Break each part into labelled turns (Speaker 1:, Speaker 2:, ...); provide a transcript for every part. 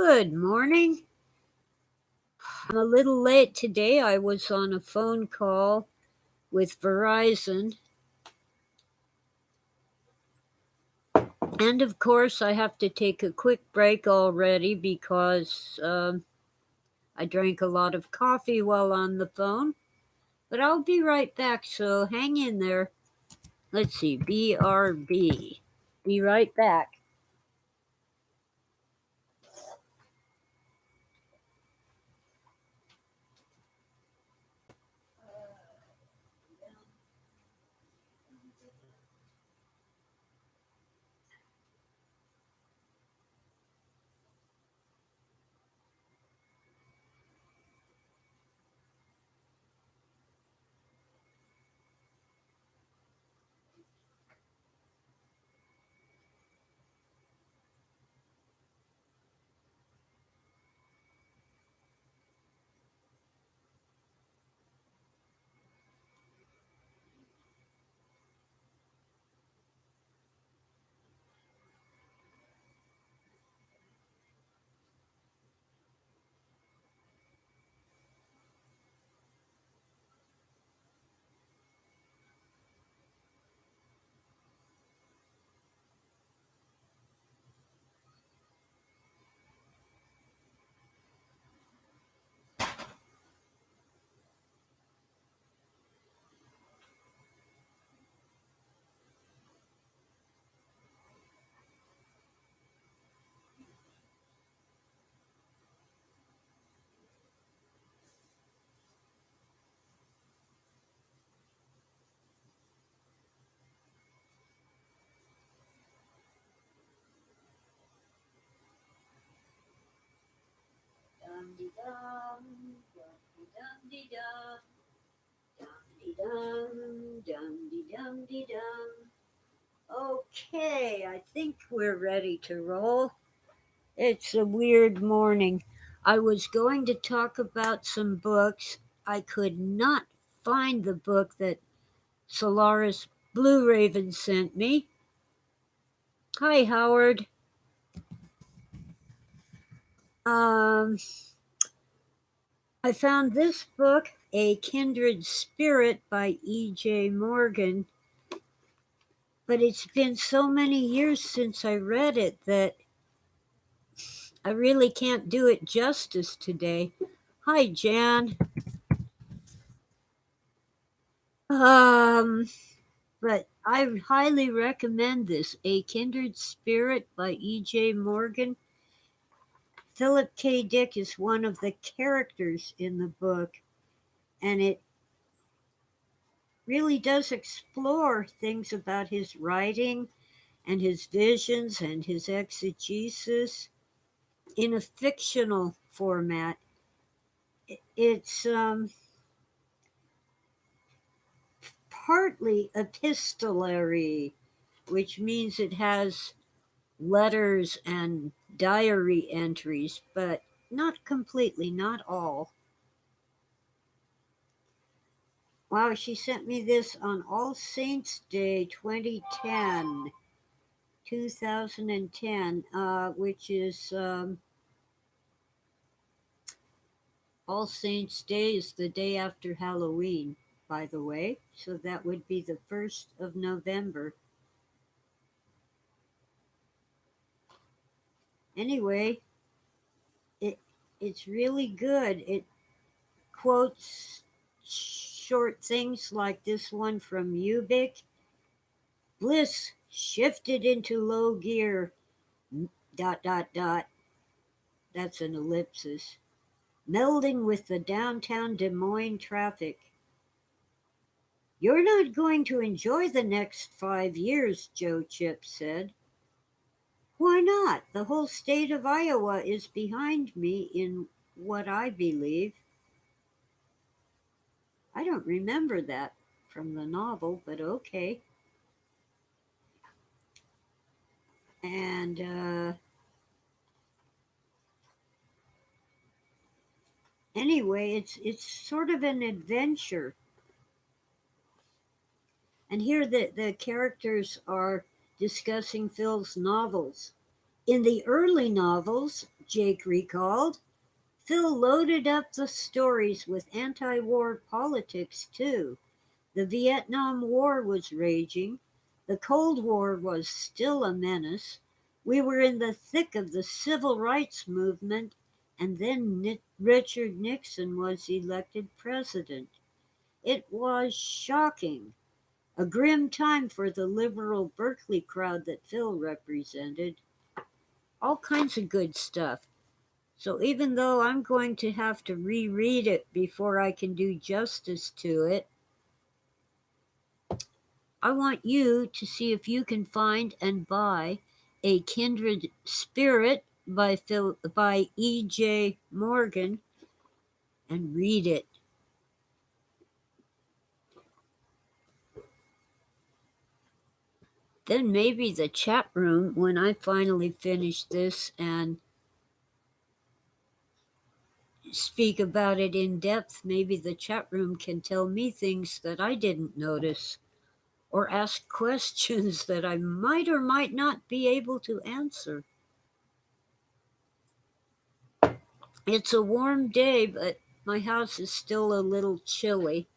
Speaker 1: Good morning. I'm a little late today. I was on a phone call with Verizon. And of course, I have to take a quick break already because I drank a lot of coffee while on the phone. But I'll be right back, so hang in there. Let's see, BRB. Be right back. Dum-de-dum, dum-de-dum-de-dum, dum-de-dum, dum-de-dum-de-dum. Okay, I think we're ready to roll. It's a weird morning. I was going to talk about some books. I could not find the book that Solaris Blue Raven sent me. Hi, Howard. Um, I found this book, A Kindred Spirit by E.J. Morgan, but it's been so many years since I read it that I really can't do it justice today. Hi, Jan. Um, but I highly recommend this, A Kindred Spirit by E.J. Morgan. Philip K. Dick is one of the characters in the book, and it really does explore things about his writing and his visions and his exegesis in a fictional format. It's partly epistolary, which means it has letters and diary entries, but not completely, not all. Wow, she sent me this on All Saints Day 2010, 2010, which is All Saints Day is the day after Halloween, by the way. So that would be the 1st of November. Anyway, it it's really good. It quotes short things like this one from Ubik. Bliss shifted into low gear. Dot dot dot. That's an ellipsis. Melding with the downtown Des Moines traffic. You're not going to enjoy the next 5 years, Joe Chip said. Why not? The whole state of Iowa is behind me in what I believe. I don't remember that from the novel, but okay. And anyway, it's sort of an adventure. And here the characters are discussing Phil's novels. In the early novels, Jake recalled. Phil loaded up the stories with anti-war politics, too. The Vietnam War was raging. The Cold War was still a menace. We were in the thick of the civil rights movement, and then Richard Nixon was elected president. It was shocking. A grim time for the liberal Berkeley crowd that Phil represented. All kinds of good stuff. So even though I'm going to have to reread it before I can do justice to it, I want you to see if you can find and buy A Kindred Spirit by E.J. Morgan and read it. Then maybe the chat room, when I finally finish this and speak about it in depth, maybe the chat room can tell me things that I didn't notice or ask questions that I might or might not be able to answer. It's a warm day, but my house is still a little chilly.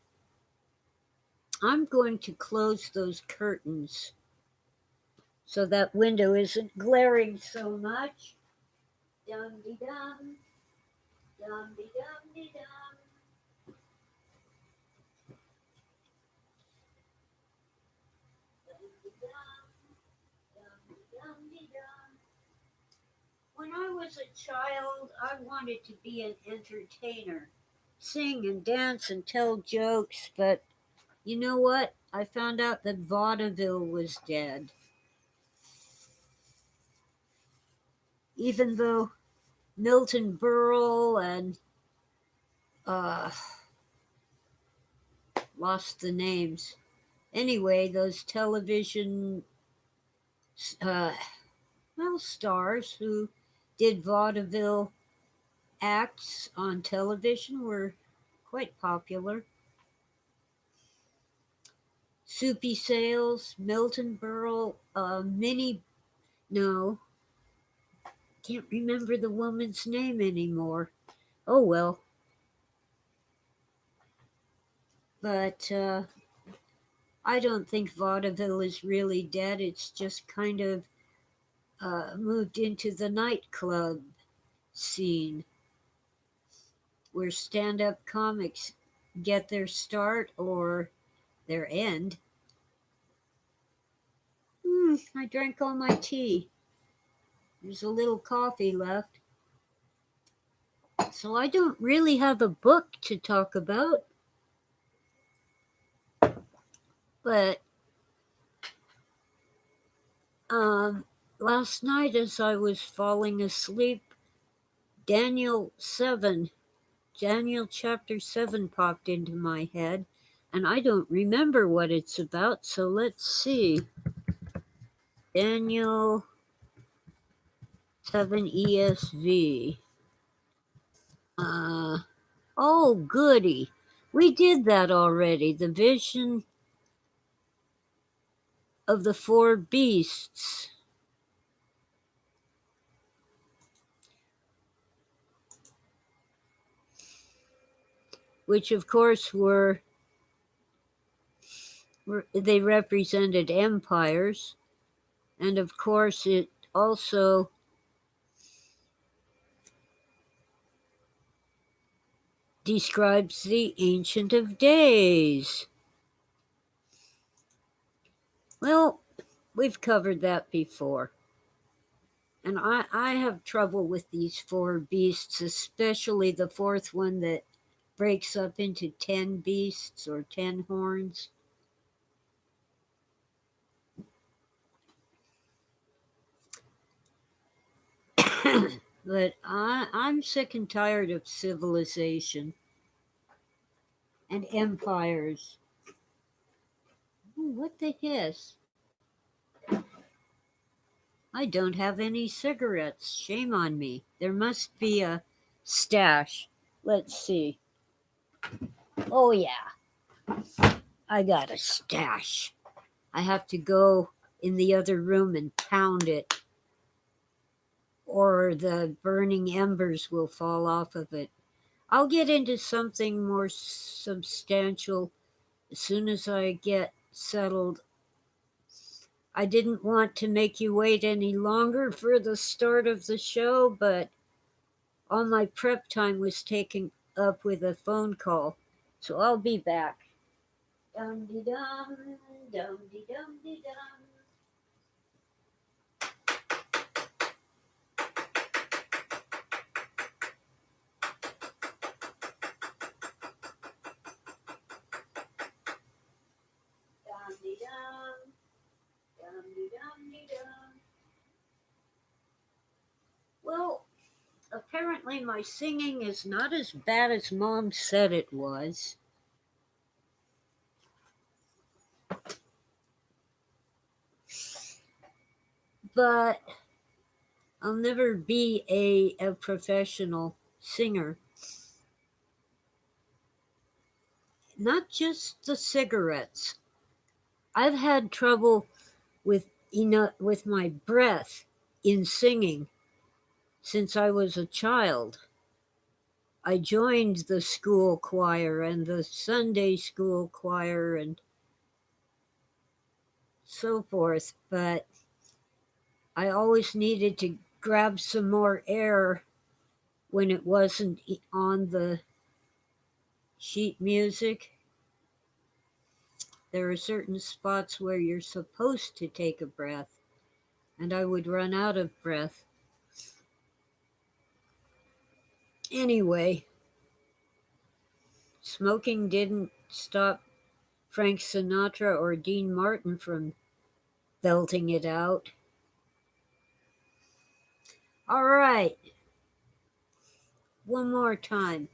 Speaker 1: I'm going to close those curtains so that window isn't glaring so much. Dum-de-dum, dum-de-dum-de-dum. When I was a child, I wanted to be an entertainer, sing and dance and tell jokes, but you know what? I found out that vaudeville was dead. Even though Milton Berle and lost the names. Anyway, those television stars who did vaudeville acts on television were quite popular. Soupy Sales, Milton Berle, no, can't remember the woman's name anymore. Oh well. But I don't think vaudeville is really dead. It's just kind of moved into the nightclub scene where stand up comics get their start or their end. I drank all my tea. There's a little coffee left. So I don't really have a book to talk about. But last night as I was falling asleep, Daniel chapter 7 popped into my head, and I don't remember what it's about, so let's see. Daniel 7 ESV. Oh, goody. We did that already. The vision of the four beasts. Which, of course, they represented empires. And, of course, it also describes the Ancient of Days. Well, we've covered that before. And I have trouble with these four beasts, especially the fourth one that breaks up into 10 beasts or 10 horns. But I'm sick and tired of civilization and empires. Ooh, what the hiss? I don't have any cigarettes. Shame on me. There must be a stash. Let's see. Oh, yeah. I got a stash. I have to go in the other room and pound it. or the burning embers will fall off of it. I'll get into something more substantial as soon as I get settled. I didn't want to make you wait any longer for the start of the show, but all my prep time was taken up with a phone call. So I'll be back. Dum de dum, dum de dum de dum. Dum de dum, dum de dum de dum. Well, apparently my singing is not as bad as Mom said it was. But I'll never be a professional singer. Not just the cigarettes. I've had trouble with with my breath in singing since I was a child. I joined the school choir and the Sunday school choir and so forth, but I always needed to grab some more air when it wasn't on the sheet music. There are certain spots where you're supposed to take a breath, and I would run out of breath. Anyway, smoking didn't stop Frank Sinatra or Dean Martin from belting it out. All right, one more time.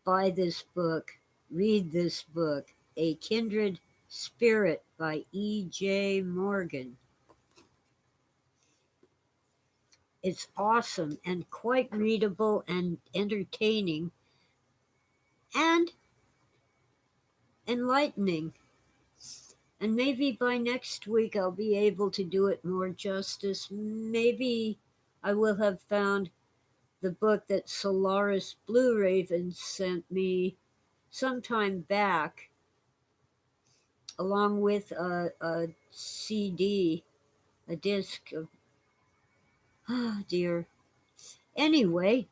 Speaker 1: Buy this book, read this book, A Kindred Spirit by E.J. Morgan. It's awesome and quite readable and entertaining and enlightening. And maybe by next week I'll be able to do it more justice. Maybe I will have found the book that Solaris Blue Raven sent me sometime back, along with a CD, a disc of, oh dear. Anyway,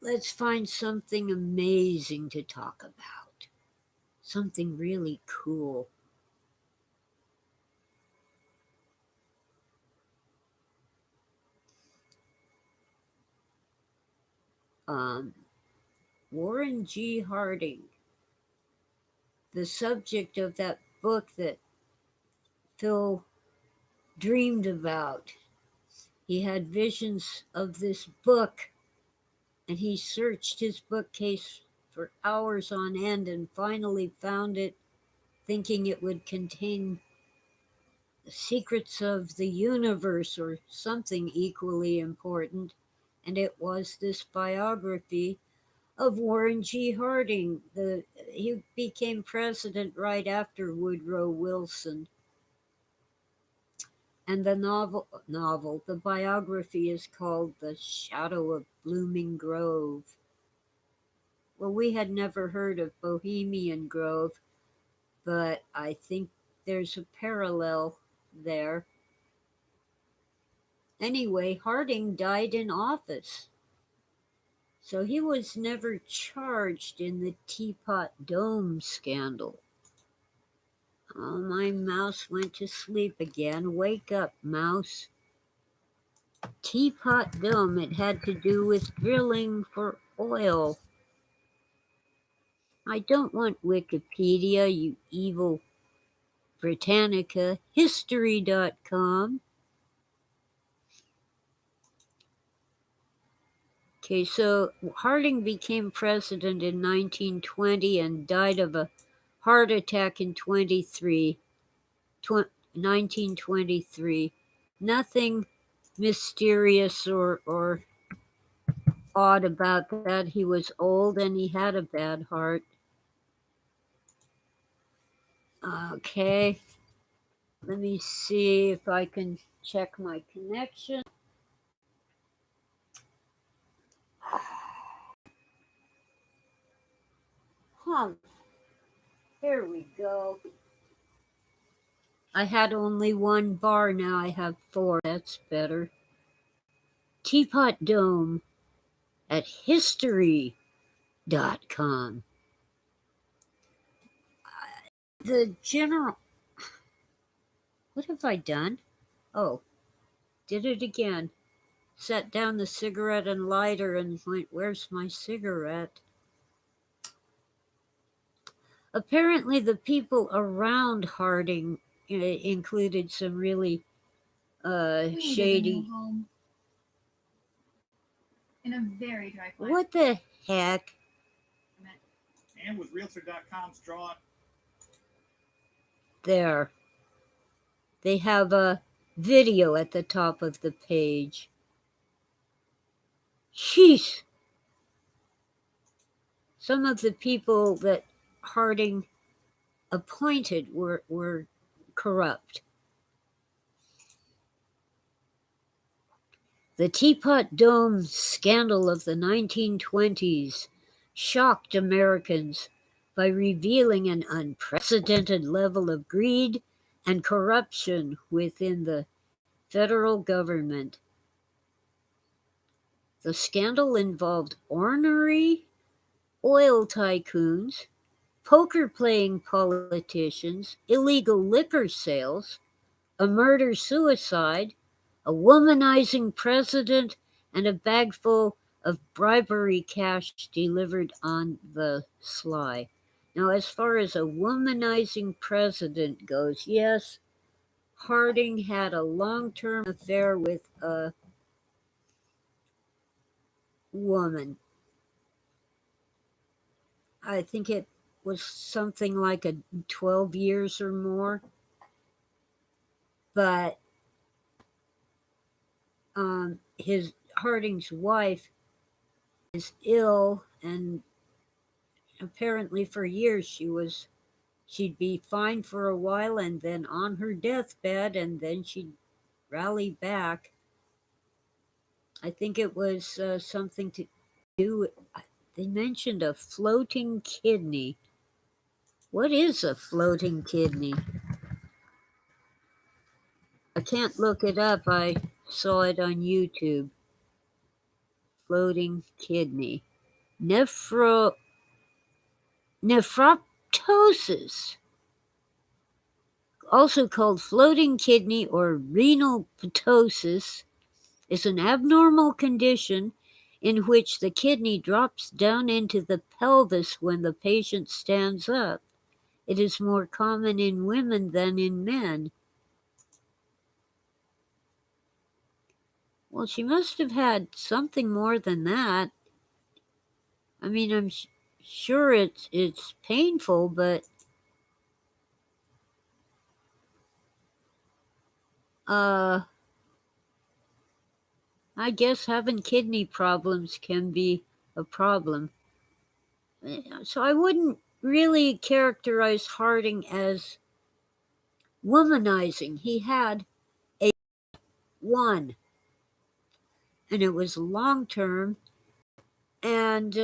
Speaker 1: let's find something amazing to talk about. Something really cool. Um, Warren G. Harding, the subject of that book that Phil dreamed about. He had visions of this book, and he searched his bookcase for hours on end and finally found it, thinking it would contain the secrets of the universe or something equally important. And it was this biography of Warren G. Harding. He became president right after Woodrow Wilson. And the the biography is called The Shadow of Blooming Grove. Well, we had never heard of Bohemian Grove, but I think there's a parallel there. Anyway, Harding died in office, so he was never charged in the Teapot Dome scandal. Oh, my mouse went to sleep again. Wake up, mouse. Teapot Dome, it had to do with drilling for oil. I don't want Wikipedia, you evil Britannica. History.com. Okay, so Harding became president in 1920 and died of a heart attack in 1923. Nothing mysterious or odd about that. He was old and he had a bad heart. Okay, let me see if I can check my connection. Humph. Here we go. I had only one bar, now I have 4. That's better. Teapot Dome at history.com. The general. What have I done? Oh, did it again. Set down the cigarette and lighter and went, where's my cigarette? Apparently, the people around Harding included some really shady.
Speaker 2: Home in a very dry climate.
Speaker 1: What the heck?
Speaker 3: And with Realtor.com's draw.
Speaker 1: There. They have a video at the top of the page. Sheesh. Some of the people that Harding appointed were corrupt. The Teapot Dome scandal of the 1920s shocked Americans by revealing an unprecedented level of greed and corruption within the federal government. The scandal involved ornery oil tycoons, poker-playing politicians, illegal liquor sales, a murder-suicide, a womanizing president, and a bag full of bribery cash delivered on the sly. Now, as far as a womanizing president goes, yes, Harding had a long-term affair with a woman. I think it was something like 12 years or more. But Harding's wife is ill, and apparently for years she'd be fine for a while, and then on her deathbed, and then she'd rally back. I think it was something to do. They mentioned a floating kidney. What is a floating kidney? I can't look it up. I saw it on YouTube. Floating kidney. Nephroptosis, also called floating kidney or renal ptosis, is an abnormal condition in which the kidney drops down into the pelvis when the patient stands up. It is more common in women than in men. Well, she must have had something more than that. I mean, I'm sure it's painful, but I guess having kidney problems can be a problem. So I wouldn't really characterize Harding as womanizing. He had one, and it was long term, and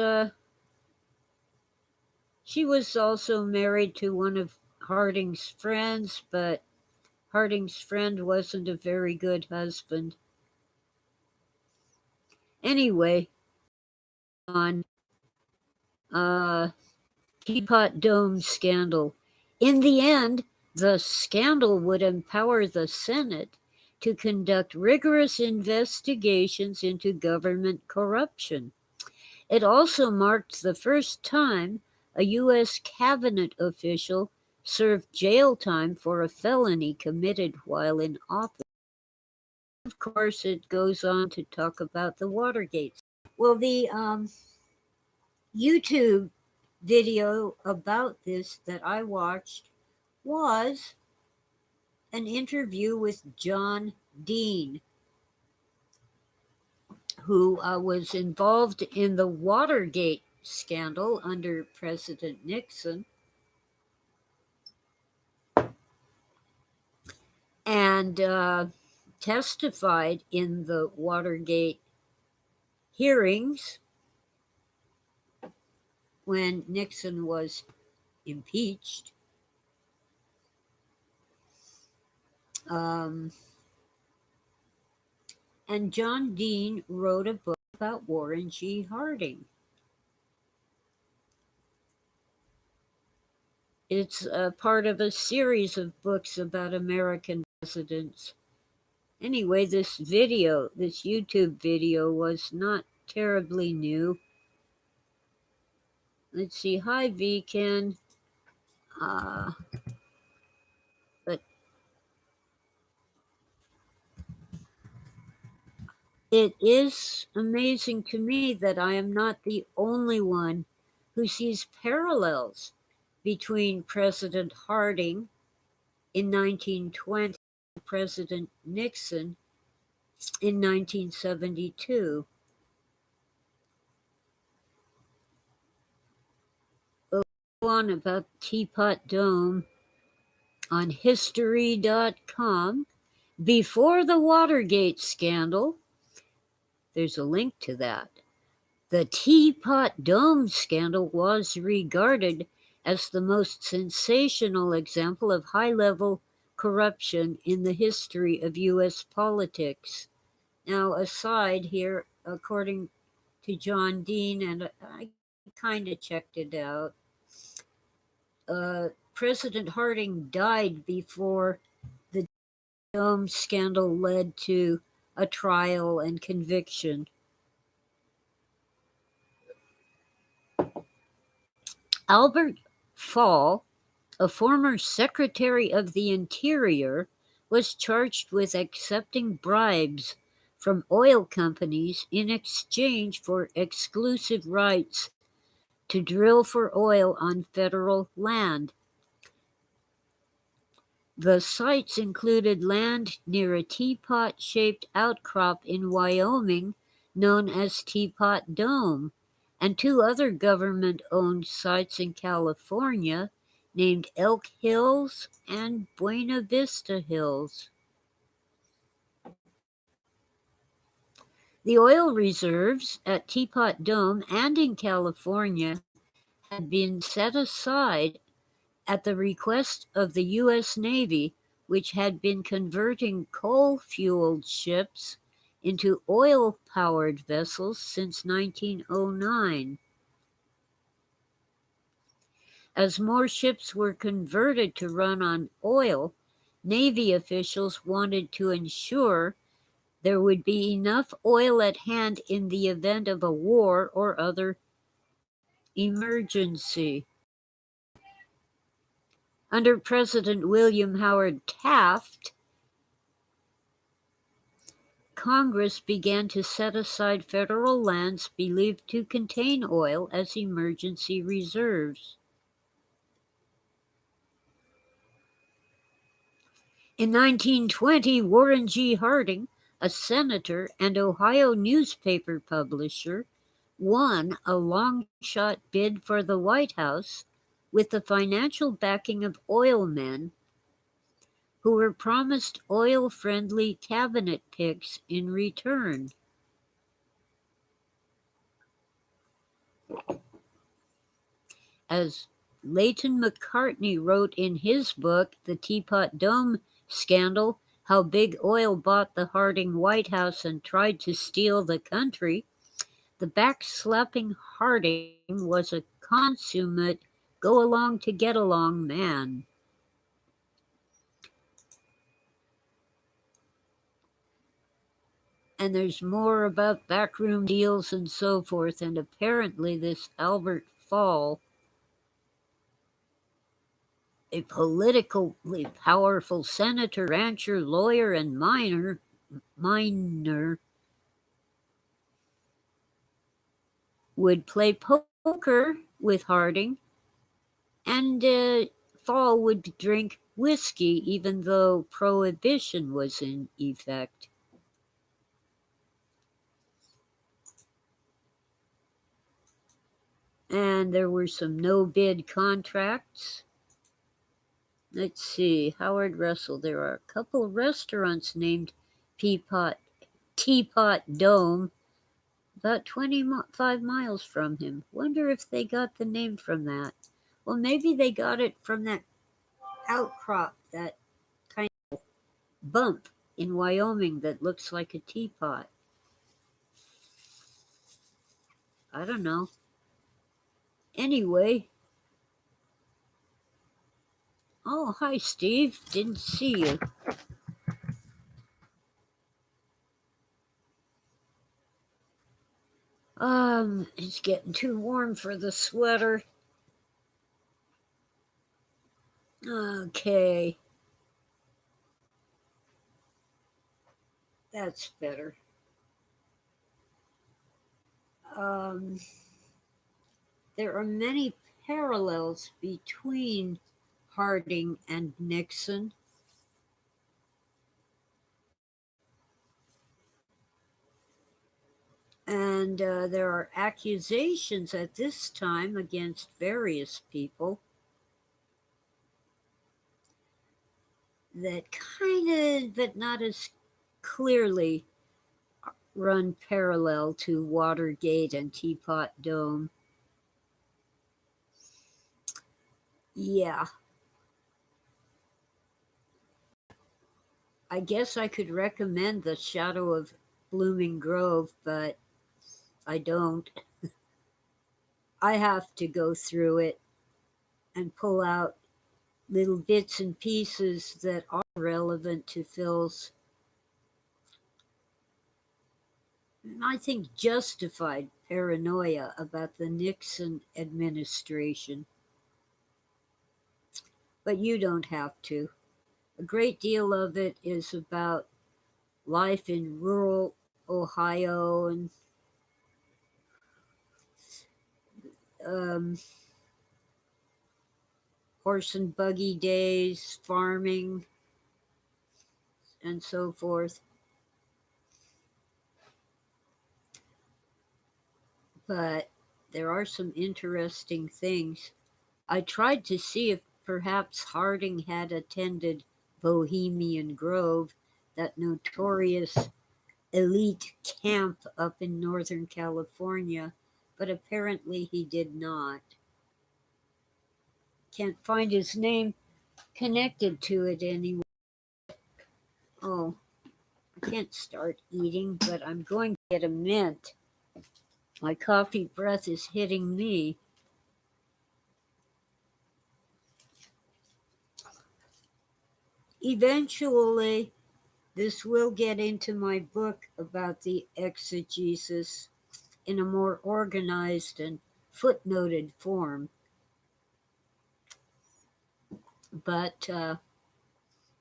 Speaker 1: she was also married to one of Harding's friends, but Harding's friend wasn't a very good husband. Anyway, on Teapot Dome scandal. In the end, the scandal would empower the Senate to conduct rigorous investigations into government corruption. It also marked the first time a U.S. cabinet official served jail time for a felony committed while in office. Of course, it goes on to talk about the Watergate. Well, the YouTube video about this that I watched was an interview with John Dean, who was involved in the Watergate scandal under President Nixon, and testified in the Watergate hearings. when Nixon was impeached. And John Dean wrote a book about Warren G. Harding. It's a part of a series of books about American presidents. Anyway, this YouTube video was not terribly new. Let's see. Hi, Viken. But it is amazing to me that I am not the only one who sees parallels between President Harding in 1920 and President Nixon in 1972. We'll go on about Teapot Dome on History.com. Before the Watergate scandal, there's a link to that. The Teapot Dome scandal was regarded as the most sensational example of high-level corruption in the history of U.S. politics. Now, aside here, according to John Dean, and I kind of checked it out, President Harding died before the Dome scandal led to a trial and conviction. Albert Fall, a former Secretary of the Interior, was charged with accepting bribes from oil companies in exchange for exclusive rights to drill for oil on federal land. The sites included land near a teapot-shaped outcrop in Wyoming known as Teapot Dome, and two other government-owned sites in California named Elk Hills and Buena Vista Hills. The oil reserves at Teapot Dome and in California had been set aside at the request of the U.S. Navy, which had been converting coal-fueled ships into oil-powered vessels since 1909. As more ships were converted to run on oil, Navy officials wanted to ensure there would be enough oil at hand in the event of a war or other emergency. Under President William Howard Taft, Congress began to set aside federal lands believed to contain oil as emergency reserves. In 1920, Warren G. Harding, a senator and Ohio newspaper publisher, won a long-shot bid for the White House with the financial backing of oil men who were promised oil-friendly cabinet picks in return. As Leighton McCartney wrote in his book, The Teapot Dome Scandal, How Big Oil Bought the Harding White House and Tried to Steal the Country, the backslapping Harding was a consummate go-along-to-get-along man. And there's more about backroom deals and so forth, and apparently this Albert Fall, a politically powerful senator, rancher, lawyer, and miner, would play poker with Harding, and Fall would drink whiskey even though prohibition was in effect. And there were some no-bid contracts. Let's see, Howard Russell. There are a couple of restaurants named Teapot Dome, about 25 miles from him. Wonder if they got the name from that. Well, maybe they got it from that outcrop, that kind of bump in Wyoming that looks like a teapot. I don't know. Anyway. Oh, hi, Steve. Didn't see you. It's getting too warm for the sweater. Okay. That's better. There are many parallels between Harding and Nixon. And there are accusations at this time against various people that kind of, but not as clearly, run parallel to Watergate and Teapot Dome. Yeah. I guess I could recommend The Shadow of Blooming Grove, but I don't. I have to go through it and pull out little bits and pieces that are relevant to Phil's, I think, justified paranoia about the Nixon administration. But you don't have to. A great deal of it is about life in rural Ohio and horse and buggy days, farming, and so forth. But there are some interesting things. I tried to see if perhaps Harding had attended Bohemian Grove, that notorious elite camp up in Northern California, but apparently he did not. Can't find his name connected to it anyway. Oh, I can't start eating, but I'm going to get a mint. My coffee breath is hitting me. Eventually, this will get into my book about the exegesis in a more organized and footnoted form. But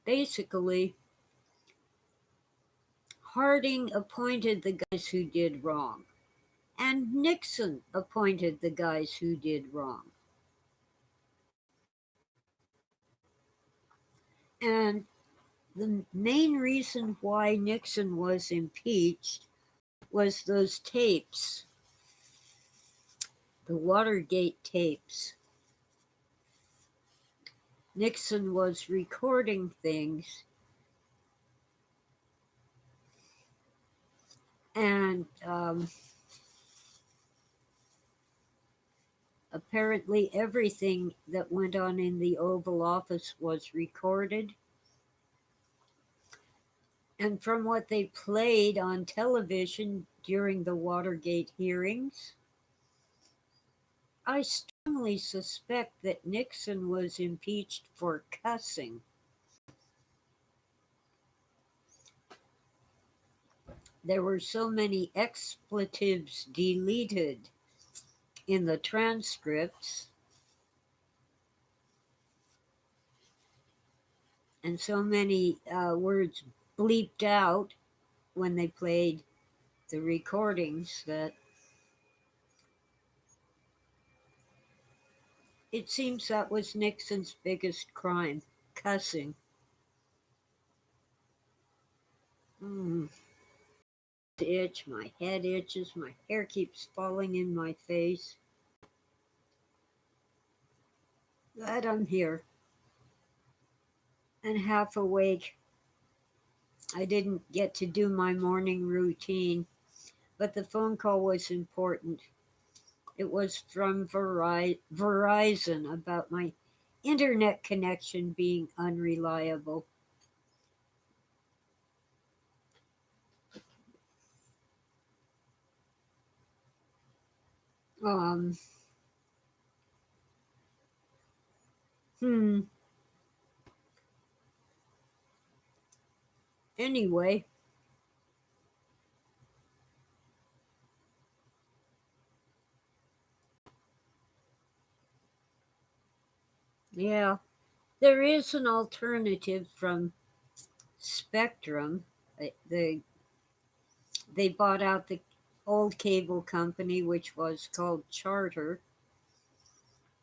Speaker 1: basically, Harding appointed the guys who did wrong, and Nixon appointed the guys who did wrong. And the main reason why Nixon was impeached was those tapes, the Watergate tapes. Nixon was recording things, and apparently everything that went on in the Oval Office was recorded. And from what they played on television during the Watergate hearings, I strongly suspect that Nixon was impeached for cussing. There were so many expletives deleted in the transcripts, and so many words bleeped out when they played the recordings that it seems that was Nixon's biggest crime, cussing. Itch, my head itches, my hair keeps falling in my face. Glad I'm here and half awake. I didn't get to do my morning routine. but the phone call was important. It was from Verizon about my internet connection being unreliable. Um, hmm. Anyway, yeah, there is an alternative from Spectrum. They bought out the old cable company, which was called Charter.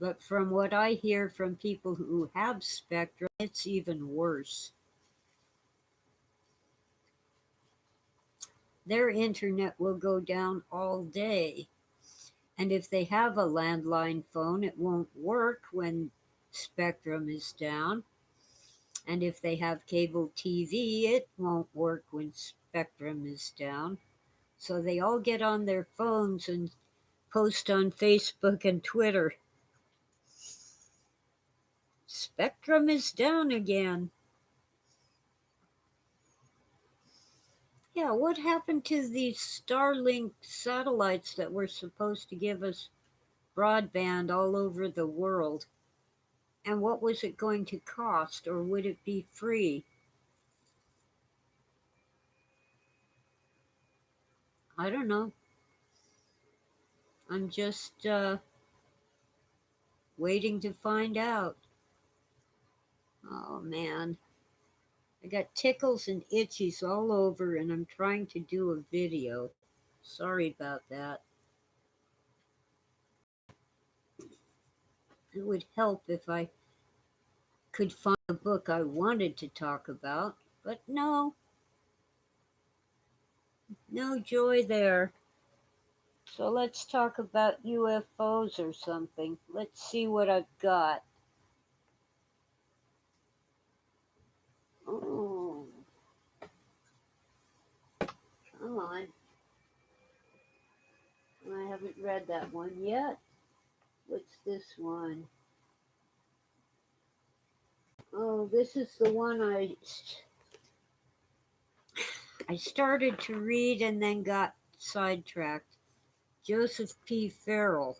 Speaker 1: But from what I hear from people who have Spectrum, it's even worse. Their internet will go down all day. And if they have a landline phone, it won't work when Spectrum is down. And if they have cable TV, it won't work when Spectrum is down. So they all get on their phones and post on Facebook and Twitter. Spectrum is down again. Yeah, what happened to these Starlink satellites that were supposed to give us broadband all over the world? And what was it going to cost, or would it be free? I don't know. I'm just waiting to find out. Oh man, I got tickles and itchies all over, and I'm trying to do a video. Sorry about that. It would help if I could find a book I wanted to talk about, but no, no joy there. So let's talk about UFOs or something. Let's see what I've got. Oh, come on. I haven't read that one yet. What's this one? Oh, this is the one I started to read and then got sidetracked. Joseph P. Farrell.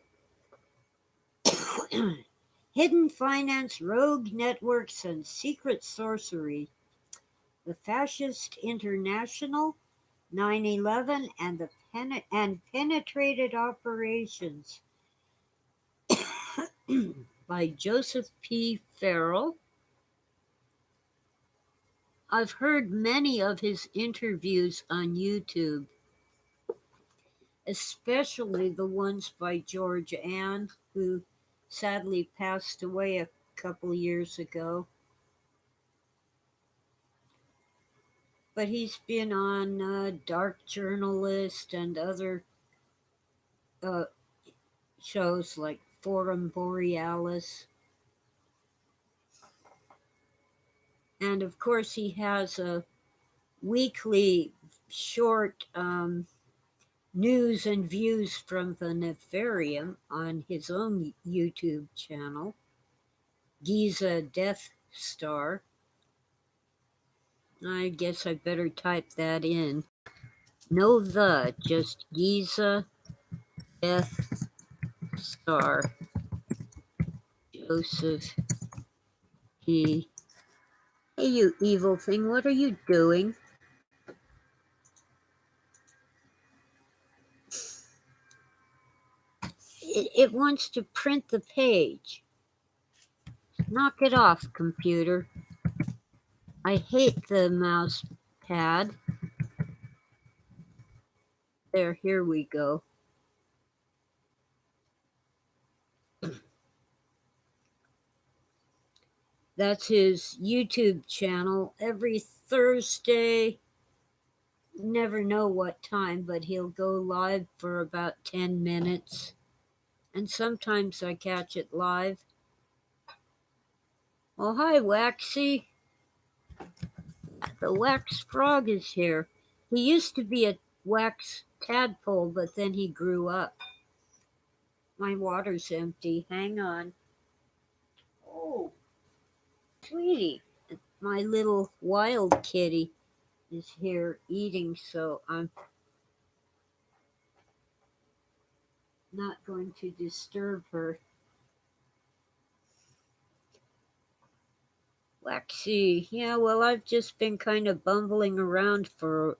Speaker 1: Hidden Finance, Rogue Networks, and Secret Sorcery. The Fascist International, 9/11, and Penetrated Operations by Joseph P. Farrell. I've heard many of his interviews on YouTube, especially the ones by George Ann, who sadly passed away a couple years ago. But he's been on Dark Journalist and other uh, shows like Forum Borealis. And of course, he has a weekly short news and views from the Nefarium on his own YouTube channel, Giza Death Star. I guess I better type that in. No just Giza Death Star. Joseph P. Hey, you evil thing, what are you doing? It wants to print the page. Knock it off, computer. I hate the mouse pad. There, here we go. That's his YouTube channel every Thursday. Never know what time, but he'll go live for about 10 minutes. And sometimes I catch it live. Oh, hi, Waxy. The Wax Frog is here. He used to be a Wax tadpole, but then he grew up. My water's empty. Hang on. Oh, sweetie, my little wild kitty is here eating, so I'm not going to disturb her. Lexi, yeah, well, I've just been kind of bumbling around for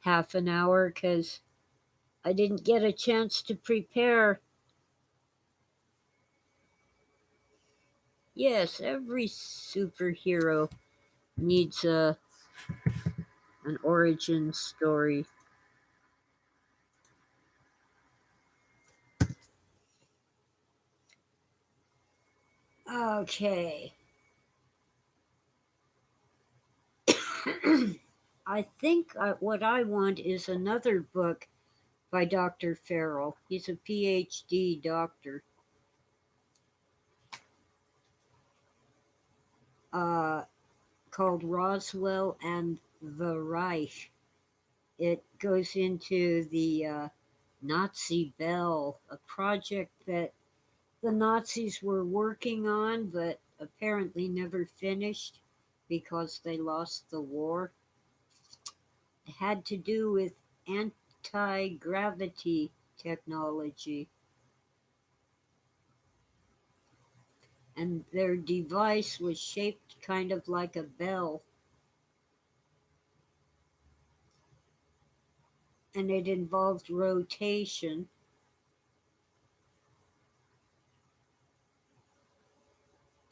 Speaker 1: half an hour because I didn't get a chance to prepare. Yes, every superhero needs an origin story. Okay. I think what I want is another book by Dr. Farrell. He's a PhD doctor. Uh, Called Roswell and the Reich. It goes into the Nazi Bell, a project that the Nazis were working on but apparently never finished because they lost the war. It had to do with anti gravity technology. And their device was shaped kind of like a bell. And it involved rotation.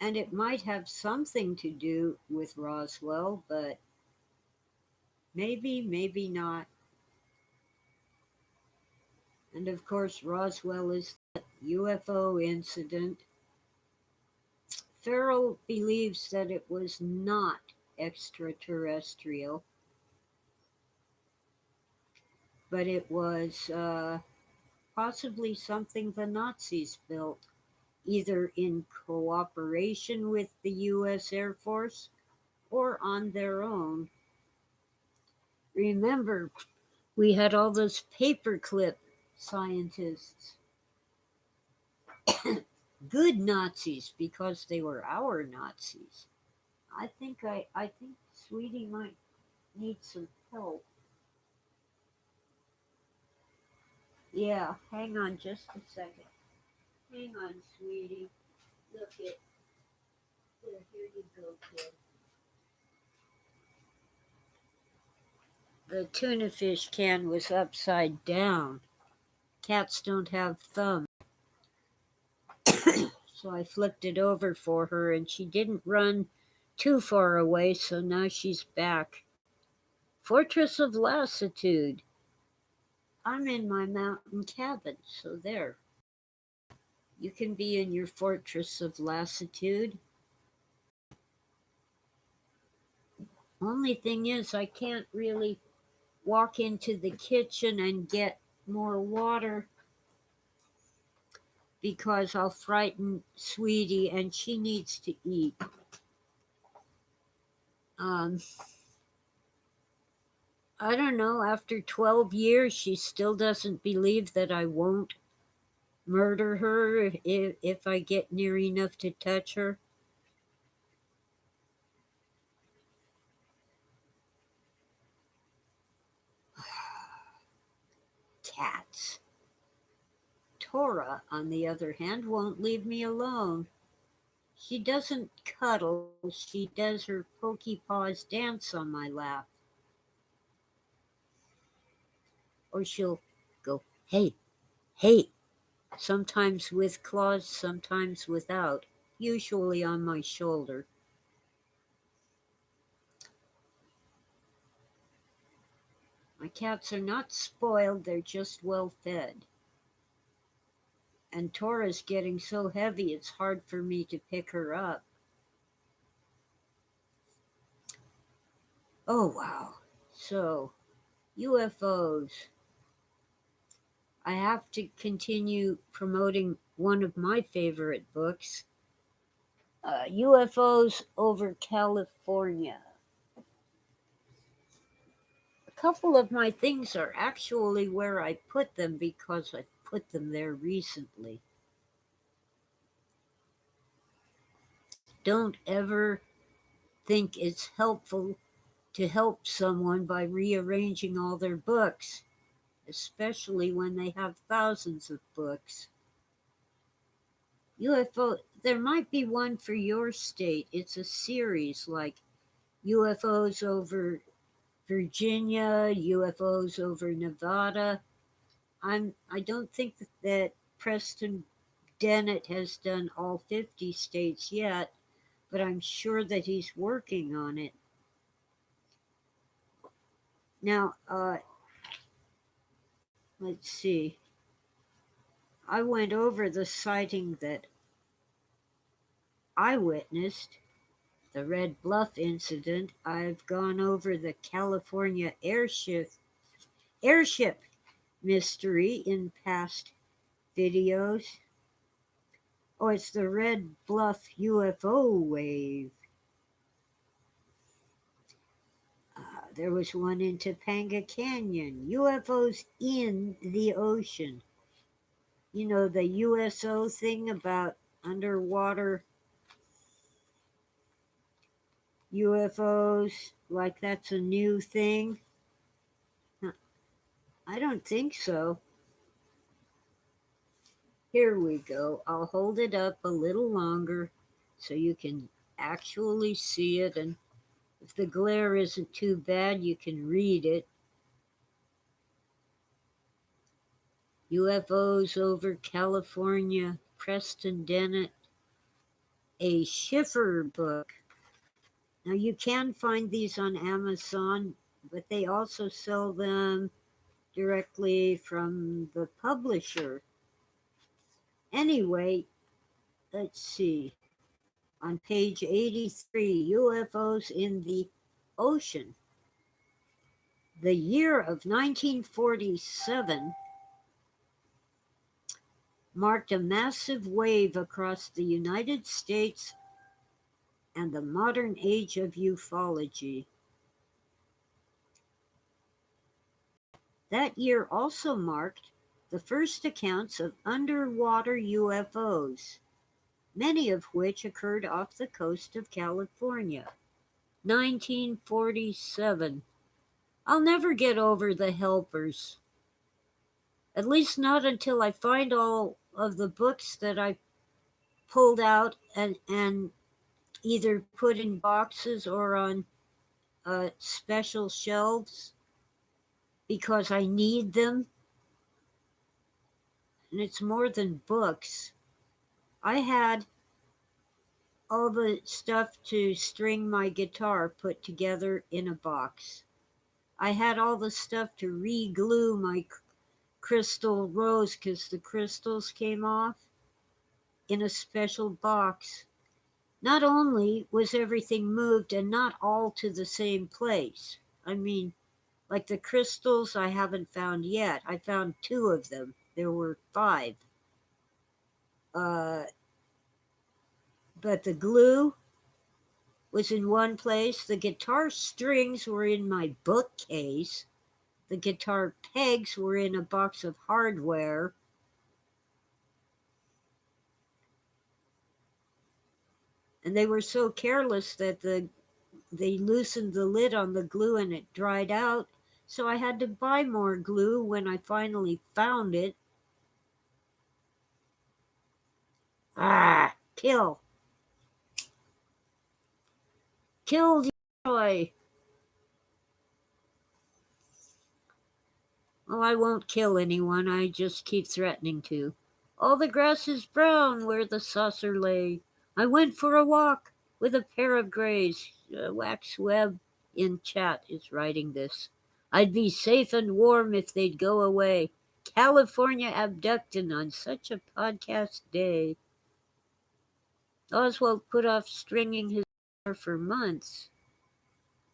Speaker 1: And it might have something to do with Roswell, but maybe not. And of course, Roswell is the UFO incident. Farrell believes that it was not extraterrestrial, but it was possibly something the Nazis built, either in cooperation with the US Air Force or on their own. Remember, we had all those paperclip scientists. Good Nazis because they were our Nazis. I think Sweetie might need some help. Yeah, hang on just a second. Hang on, Sweetie. Look it. Here you go, kid. The tuna fish can was upside down. Cats don't have thumbs. So I flipped it over for her and she didn't run too far away, so now she's back. Fortress of Lassitude. I'm in my mountain cabin, so there. You can be in your Fortress of Lassitude. Only thing is, I can't really walk into the kitchen and get more water because I'll frighten Sweetie and she needs to eat. Um, I don't know, after 12 years, she still doesn't believe that I won't murder her if I get near enough to touch her. Cats. Tora, on the other hand, won't leave me alone. She doesn't cuddle, she does her pokey paws dance on my lap. Or she'll go, hey, hey, sometimes with claws, sometimes without, usually on my shoulder. My cats are not spoiled, they're just well fed. And Tora's getting so heavy it's hard for me to pick her up. Oh, wow. So, UFOs. I have to continue promoting one of my favorite books, UFOs over California. couple of my things are actually where I put them because I put them there recently. Don't ever think it's helpful to help someone by rearranging all their books, especially when they have thousands of books. UFO, there might be one for your state. It's a series like UFOs over Virginia, UFOs over Nevada. I don't think that Preston Dennett has done all 50 states yet, but I'm sure that he's working on it. Now, let's see. I went over the sighting that I witnessed, the Red Bluff incident. I've gone over the California airship mystery in past videos. Oh, it's the Red Bluff UFO wave. There was one in Topanga Canyon. UFOs in the ocean. You know, the USO thing about underwater UFOs, like that's a new thing? I don't think so. Here we go. I'll hold it up a little longer so you can actually see it, and if the glare isn't too bad, you can read it. UFOs over California, Preston Dennett, a Schiffer book. Now you can find these on Amazon, but they also sell them directly from the publisher. Anyway, let's see. On page 83, UFOs in the ocean. The year of 1947 marked a massive wave across the United States and the modern age of ufology. That year also marked the first accounts of underwater UFOs, many of which occurred off the coast of California. 1947. I'll never get over the helpers. At least not until I find all of the books that I pulled out and either put in boxes or on special shelves because I need them. And it's more than books. I had all the stuff to string my guitar put together in a box. I had all the stuff to re-glue my crystal rose because the crystals came off in a special box. Not only was everything moved and not all to the same place. I mean, like the crystals I haven't found yet. I found 2 of them. There were 5. But the glue was in one place. The guitar strings were in my bookcase. The guitar pegs were in a box of hardware. And they were so careless that they loosened the lid on the glue and it dried out. So I had to buy more glue when I finally found it. Kill. Kill, destroy. Well, I won't kill anyone. I just keep threatening to. All the grass is brown where the saucer lay. I went for a walk with a pair of grays. Wax Web in chat is writing this. I'd be safe and warm if they'd go away. California abducting on such a podcast day. Oswald put off stringing his guitar for months.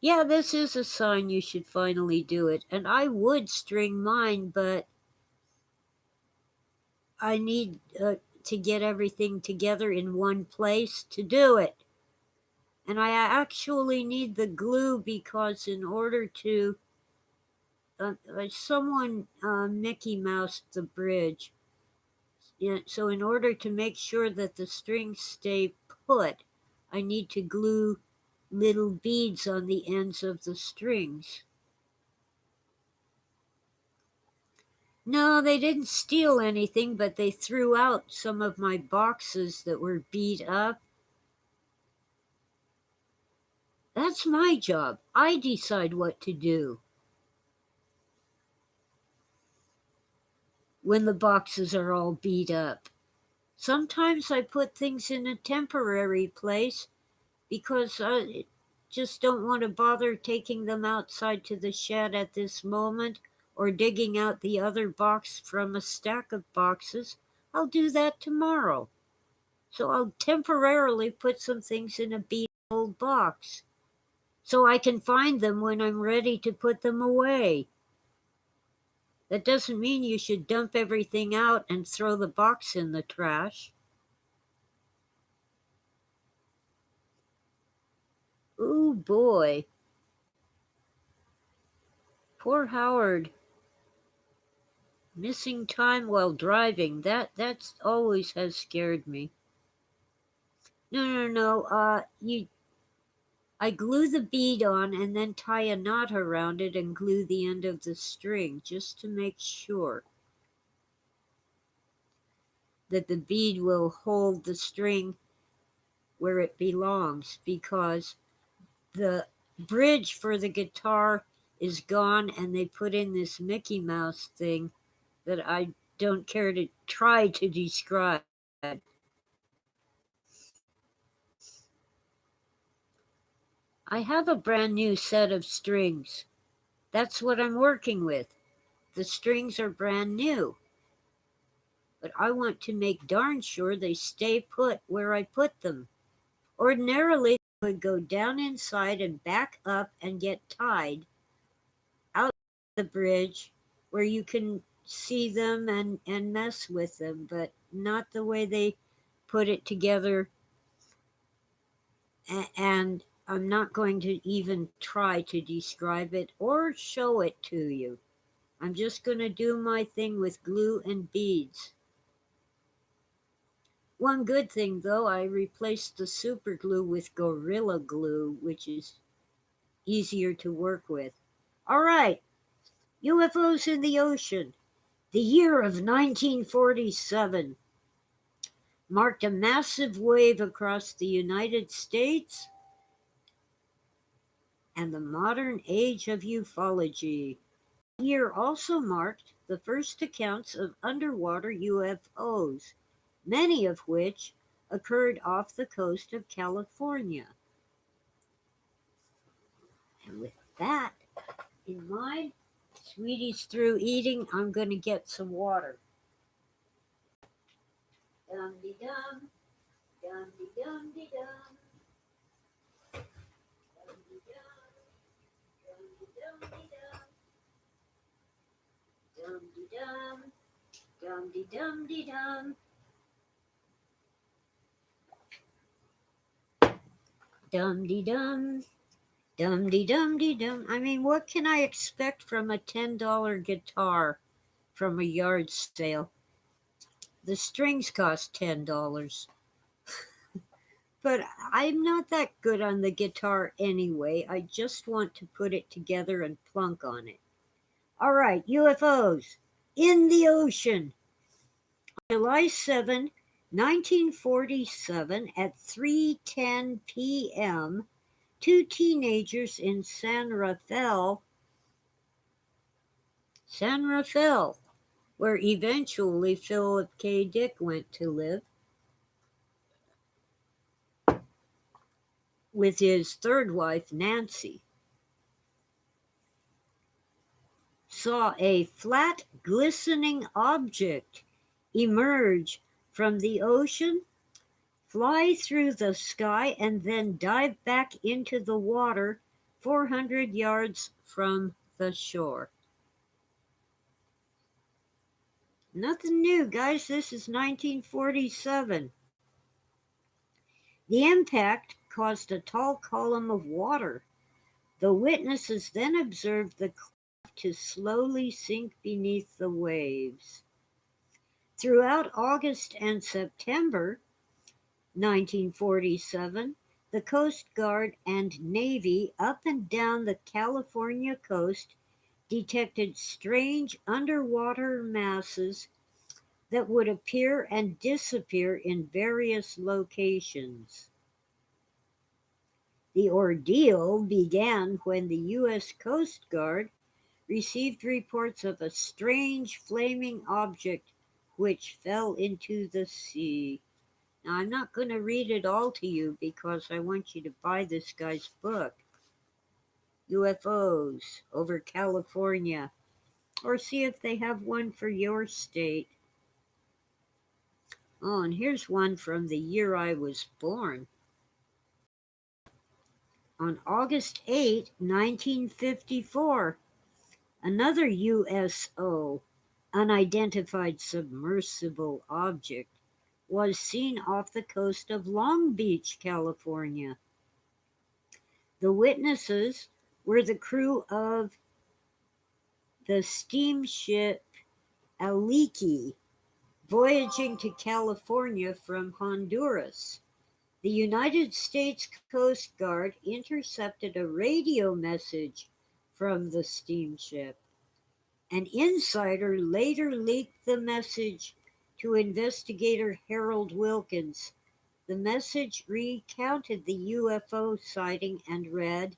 Speaker 1: Yeah, this is a sign you should finally do it. And I would string mine, but I need to get everything together in one place to do it. And I actually need the glue because in order to someone Mickey Moused the bridge. Yeah, so in order to make sure that the strings stay put, I need to glue little beads on the ends of the strings. No, they didn't steal anything, but they threw out some of my boxes that were beat up. That's my job. I decide what to do when the boxes are all beat up. Sometimes I put things in a temporary place because I just don't want to bother taking them outside to the shed at this moment or digging out the other box from a stack of boxes. I'll do that tomorrow. So I'll temporarily put some things in a beat old box so I can find them when I'm ready to put them away. That doesn't mean you should dump everything out and throw the box in the trash. Oh boy. Poor Howard. Missing time while driving. That's always has scared me. No. I glue the bead on and then tie a knot around it and glue the end of the string just to make sure that the bead will hold the string where it belongs, because the bridge for the guitar is gone and they put in this Mickey Mouse thing that I don't care to try to describe. I have a brand new set of strings. That's what I'm working with. The strings are brand new. But I want to make darn sure they stay put where I put them. Ordinarily, they would go down inside and back up and get tied out the bridge where you can see them and mess with them, but not the way they put it together. And I'm not going to even try to describe it or show it to you. I'm just going to do my thing with glue and beads. One good thing, though, I replaced the super glue with Gorilla Glue, which is easier to work with. All right, UFOs in the ocean. The year of 1947 marked a massive wave across the United States and the modern age of ufology. The year also marked the first accounts of underwater UFOs, many of which occurred off the coast of California. And with that in mind, Sweetie's through eating. I'm going to get some water. Dum-de-dum, dum-de-dum-de-dum. Dum-de-dum, dum-de-dum-de-dum. Dum-de-dum, dum-de-dum-de-dum. I mean, what can I expect from a $10 guitar from a yard sale? The strings cost $10. But I'm not that good on the guitar anyway. I just want to put it together and plunk on it. All right, UFOs in the ocean. July 7, 1947 at 3:10 p.m., two teenagers in San Rafael, where eventually Philip K. Dick went to live with his third wife, Nancy, saw a flat, glistening object emerge from the ocean, fly through the sky, and then dive back into the water 400 yards from the shore. Nothing new, guys. This is 1947. The impact caused a tall column of water. The witnesses then observed the craft to slowly sink beneath the waves. Throughout August and September 1947, the Coast Guard and Navy up and down the California coast detected strange underwater masses that would appear and disappear in various locations. The ordeal began when the U.S. Coast Guard received reports of a strange flaming object which fell into the sea. Now, I'm not going to read it all to you because I want you to buy this guy's book, UFOs over California, or see if they have one for your state. Oh, and here's one from the year I was born. On August 8, 1954, another USO, unidentified submersible object, was seen off the coast of Long Beach, California. The witnesses were the crew of the steamship Aliki, voyaging to California from Honduras. The United States Coast Guard intercepted a radio message from the steamship. An insider later leaked the message to investigator Harold Wilkins. The message recounted the UFO sighting and read,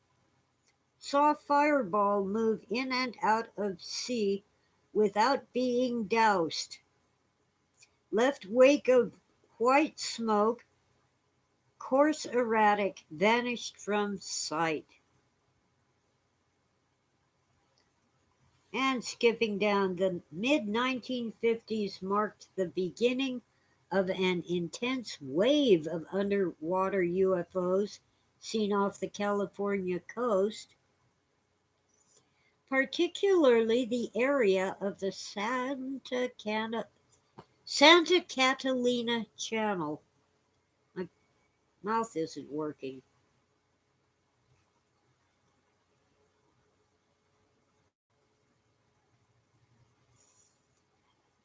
Speaker 1: "Saw fireball move in and out of sea without being doused. Left wake of white smoke, course erratic, vanished from sight." And skipping down, the mid 1950s marked the beginning of an intense wave of underwater UFOs seen off the California coast, particularly the area of the Santa Catalina Channel. My mouth isn't working.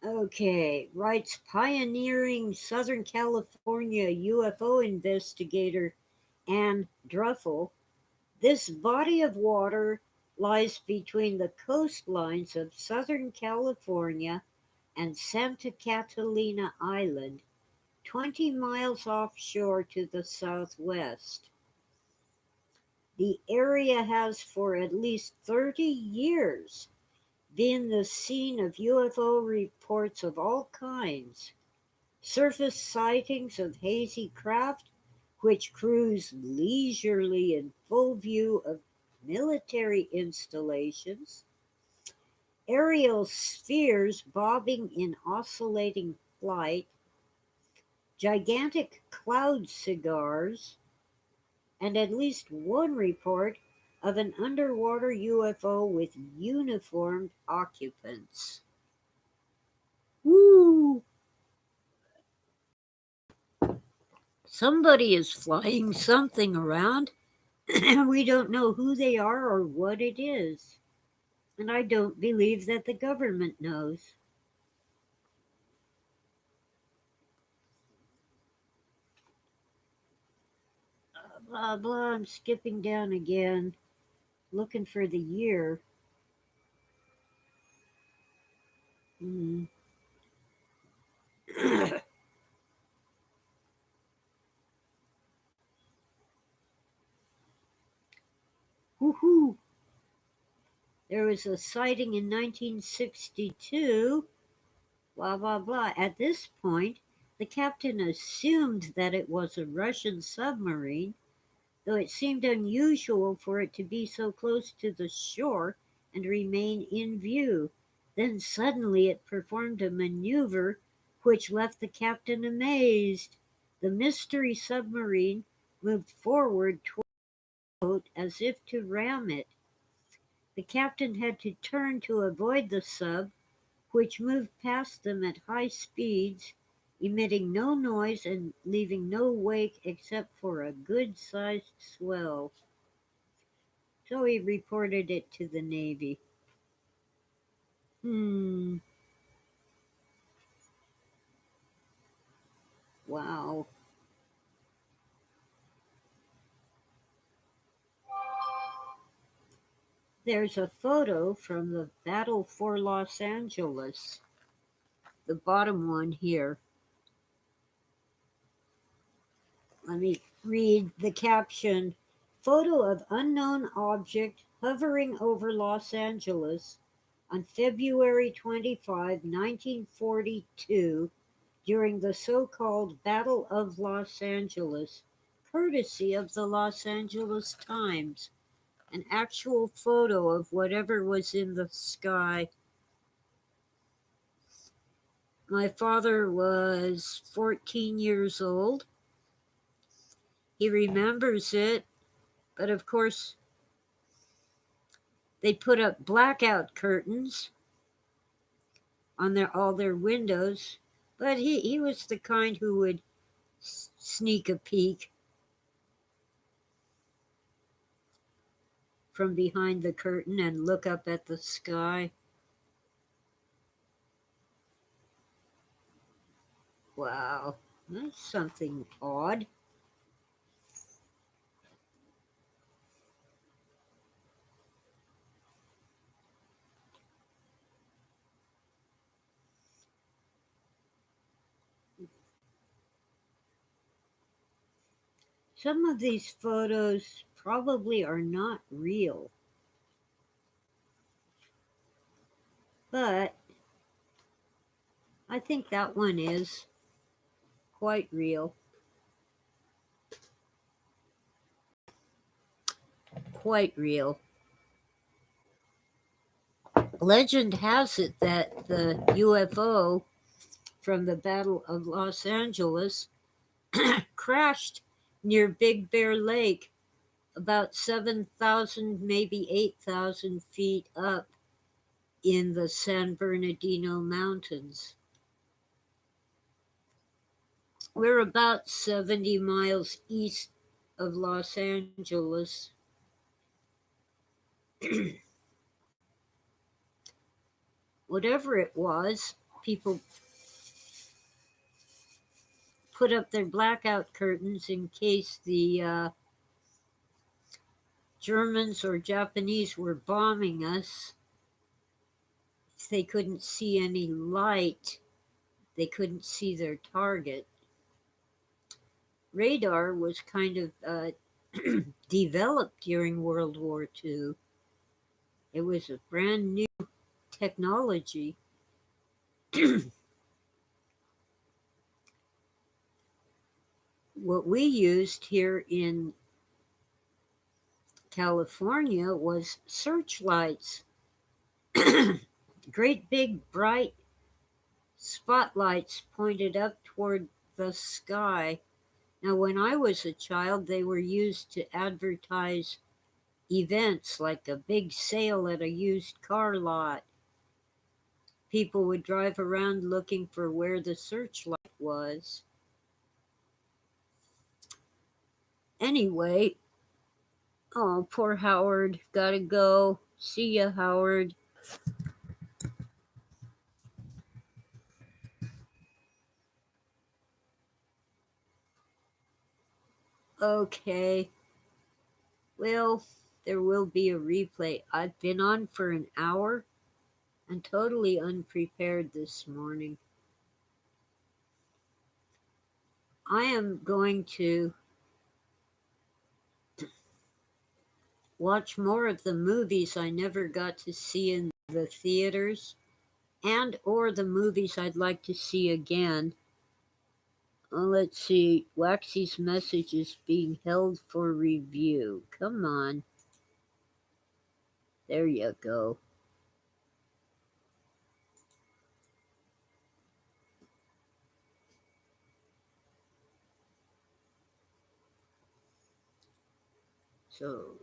Speaker 1: Okay, writes pioneering Southern California UFO investigator Ann Druffel. This body of water lies between the coastlines of Southern California and Santa Catalina Island, 20 miles offshore to the southwest. The area has for at least 30 years been the scene of UFO reports of all kinds. Surface sightings of hazy craft which cruise leisurely in full view of military installations, aerial spheres bobbing in oscillating flight, gigantic cloud cigars, and at least one report of an underwater UFO with uniformed occupants. Woo! Somebody is flying something around, and we don't know who they are or what it is. And I don't believe that the government knows. Blah, blah, I'm skipping down again, looking for the year. Hmm. Woohoo! There was a sighting in 1962. Blah, blah, blah. At this point, the captain assumed that it was a Russian submarine, though it seemed unusual for it to be so close to the shore and remain in view. Then suddenly it performed a maneuver which left the captain amazed. The mystery submarine moved forward toward the boat as if to ram it. The captain had to turn to avoid the sub, which moved past them at high speeds, emitting no noise and leaving no wake except for a good-sized swell. So he reported it to the Navy. Hmm. Wow. There's a photo from the Battle for Los Angeles. The bottom one here. Let me read the caption. Photo of unknown object hovering over Los Angeles on February 25, 1942, during the so-called Battle of Los Angeles, courtesy of the Los Angeles Times. An actual photo of whatever was in the sky. My father was 14 years old. He remembers it, but of course, they put up blackout curtains on all their windows. But he was the kind who would sneak a peek from behind the curtain and look up at the sky. Wow, that's something odd. Some of these photos probably are not real, but I think that one is quite real. Quite real. Legend has it that the UFO from the Battle of Los Angeles crashed near Big Bear Lake, about 7,000, maybe 8,000 feet up in the San Bernardino Mountains. We're about 70 miles east of Los Angeles. Whatever it was, people put up their blackout curtains in case the Germans or Japanese were bombing us. If they couldn't see any light, they couldn't see their target. Radar was kind of developed during World War II. It was a brand new technology. What we used here in California was searchlights. Great big bright spotlights pointed up toward the sky. Now, when I was a child, they were used to advertise events like a big sale at a used car lot. People would drive around looking for where the searchlight was. Anyway, oh, poor Howard. Gotta go. See ya, Howard. Okay. Well, there will be a replay. I've been on for an hour and totally unprepared this morning. I am going to watch more of the movies I never got to see in the theaters, and or the movies I'd like to see again. Let's see. Waxy's message is being held for review. Come on. There you go. So,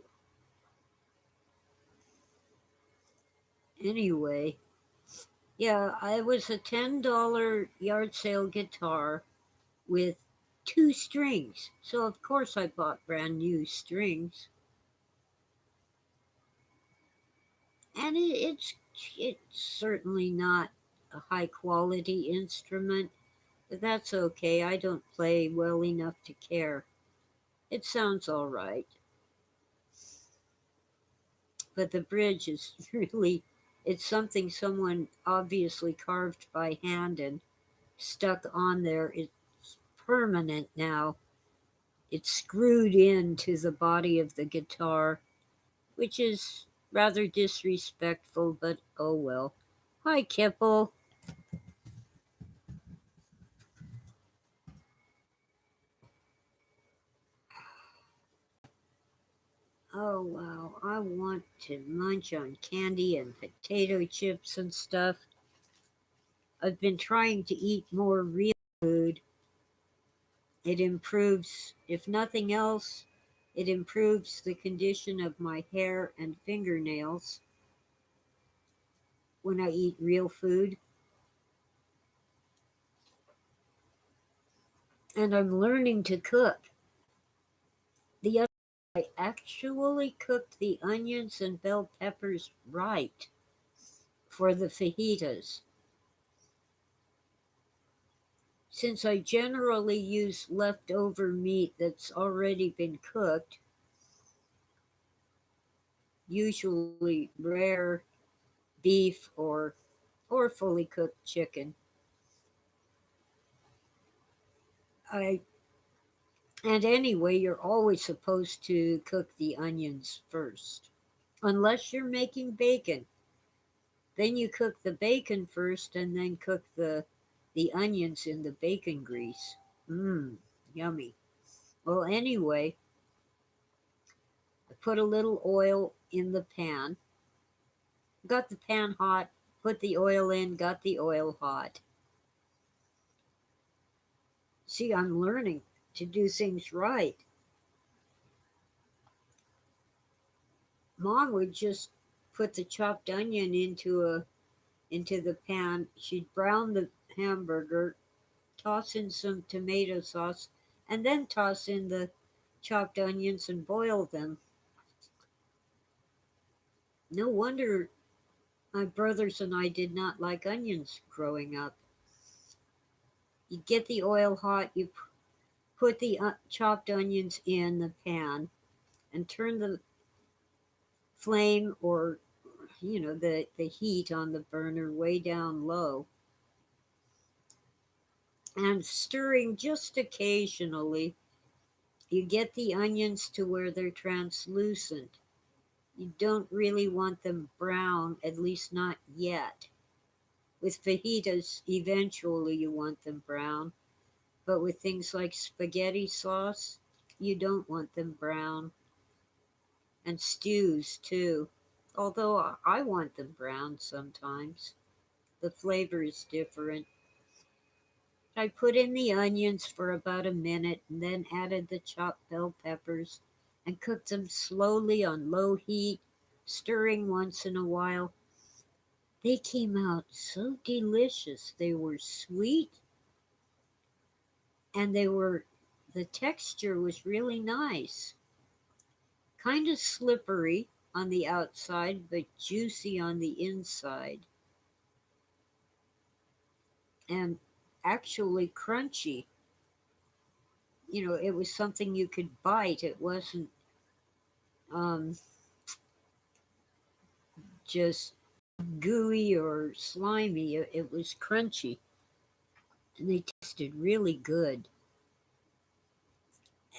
Speaker 1: anyway, yeah, I was a $10 yard sale guitar with 2 strings. So, of course, I bought brand new strings. And it's it's certainly not a high quality instrument, but that's okay. I don't play well enough to care. It sounds all right, but the bridge is really, it's something someone obviously carved by hand and stuck on there. It's permanent now. It's screwed into the body of the guitar, which is rather disrespectful, but oh well. Hi, Kipple. Oh wow, I want to munch on candy and potato chips and stuff. I've been trying to eat more real food. It improves, if nothing else, it improves the condition of my hair and fingernails when I eat real food. And I'm learning to cook. The other I actually cooked the onions and bell peppers right for the fajitas. Since I generally use leftover meat that's already been cooked, usually rare beef or fully cooked chicken, I and anyway, you're always supposed to cook the onions first. Unless you're making bacon. Then you cook the bacon first and then cook the onions in the bacon grease. Mmm, yummy. Well, anyway, I put a little oil in the pan, got the pan hot, put the oil in, got the oil hot. See, I'm learning to do things right. Mom would just put the chopped onion into the pan. She'd brown the hamburger, toss in some tomato sauce, and then toss in the chopped onions and boil them. No wonder my brothers and I did not like onions growing up. You get the oil hot, you put the chopped onions in the pan and turn the flame or the heat on the burner way down low and stirring just occasionally. You get the onions to where they're translucent. You don't really want them brown, at least not yet. With fajitas, eventually you want them brown, but with things like spaghetti sauce, you don't want them brown. And stews too. Although I want them brown sometimes. The flavor is different. I put in the onions for about a minute and then added the chopped bell peppers and cooked them slowly on low heat, stirring once in a while. They came out so delicious. They were sweet and the texture was really nice. Kind of slippery on the outside, but juicy on the inside. And actually crunchy. It was something you could bite. It wasn't um, just gooey or slimy. It was crunchy. And they tasted really good.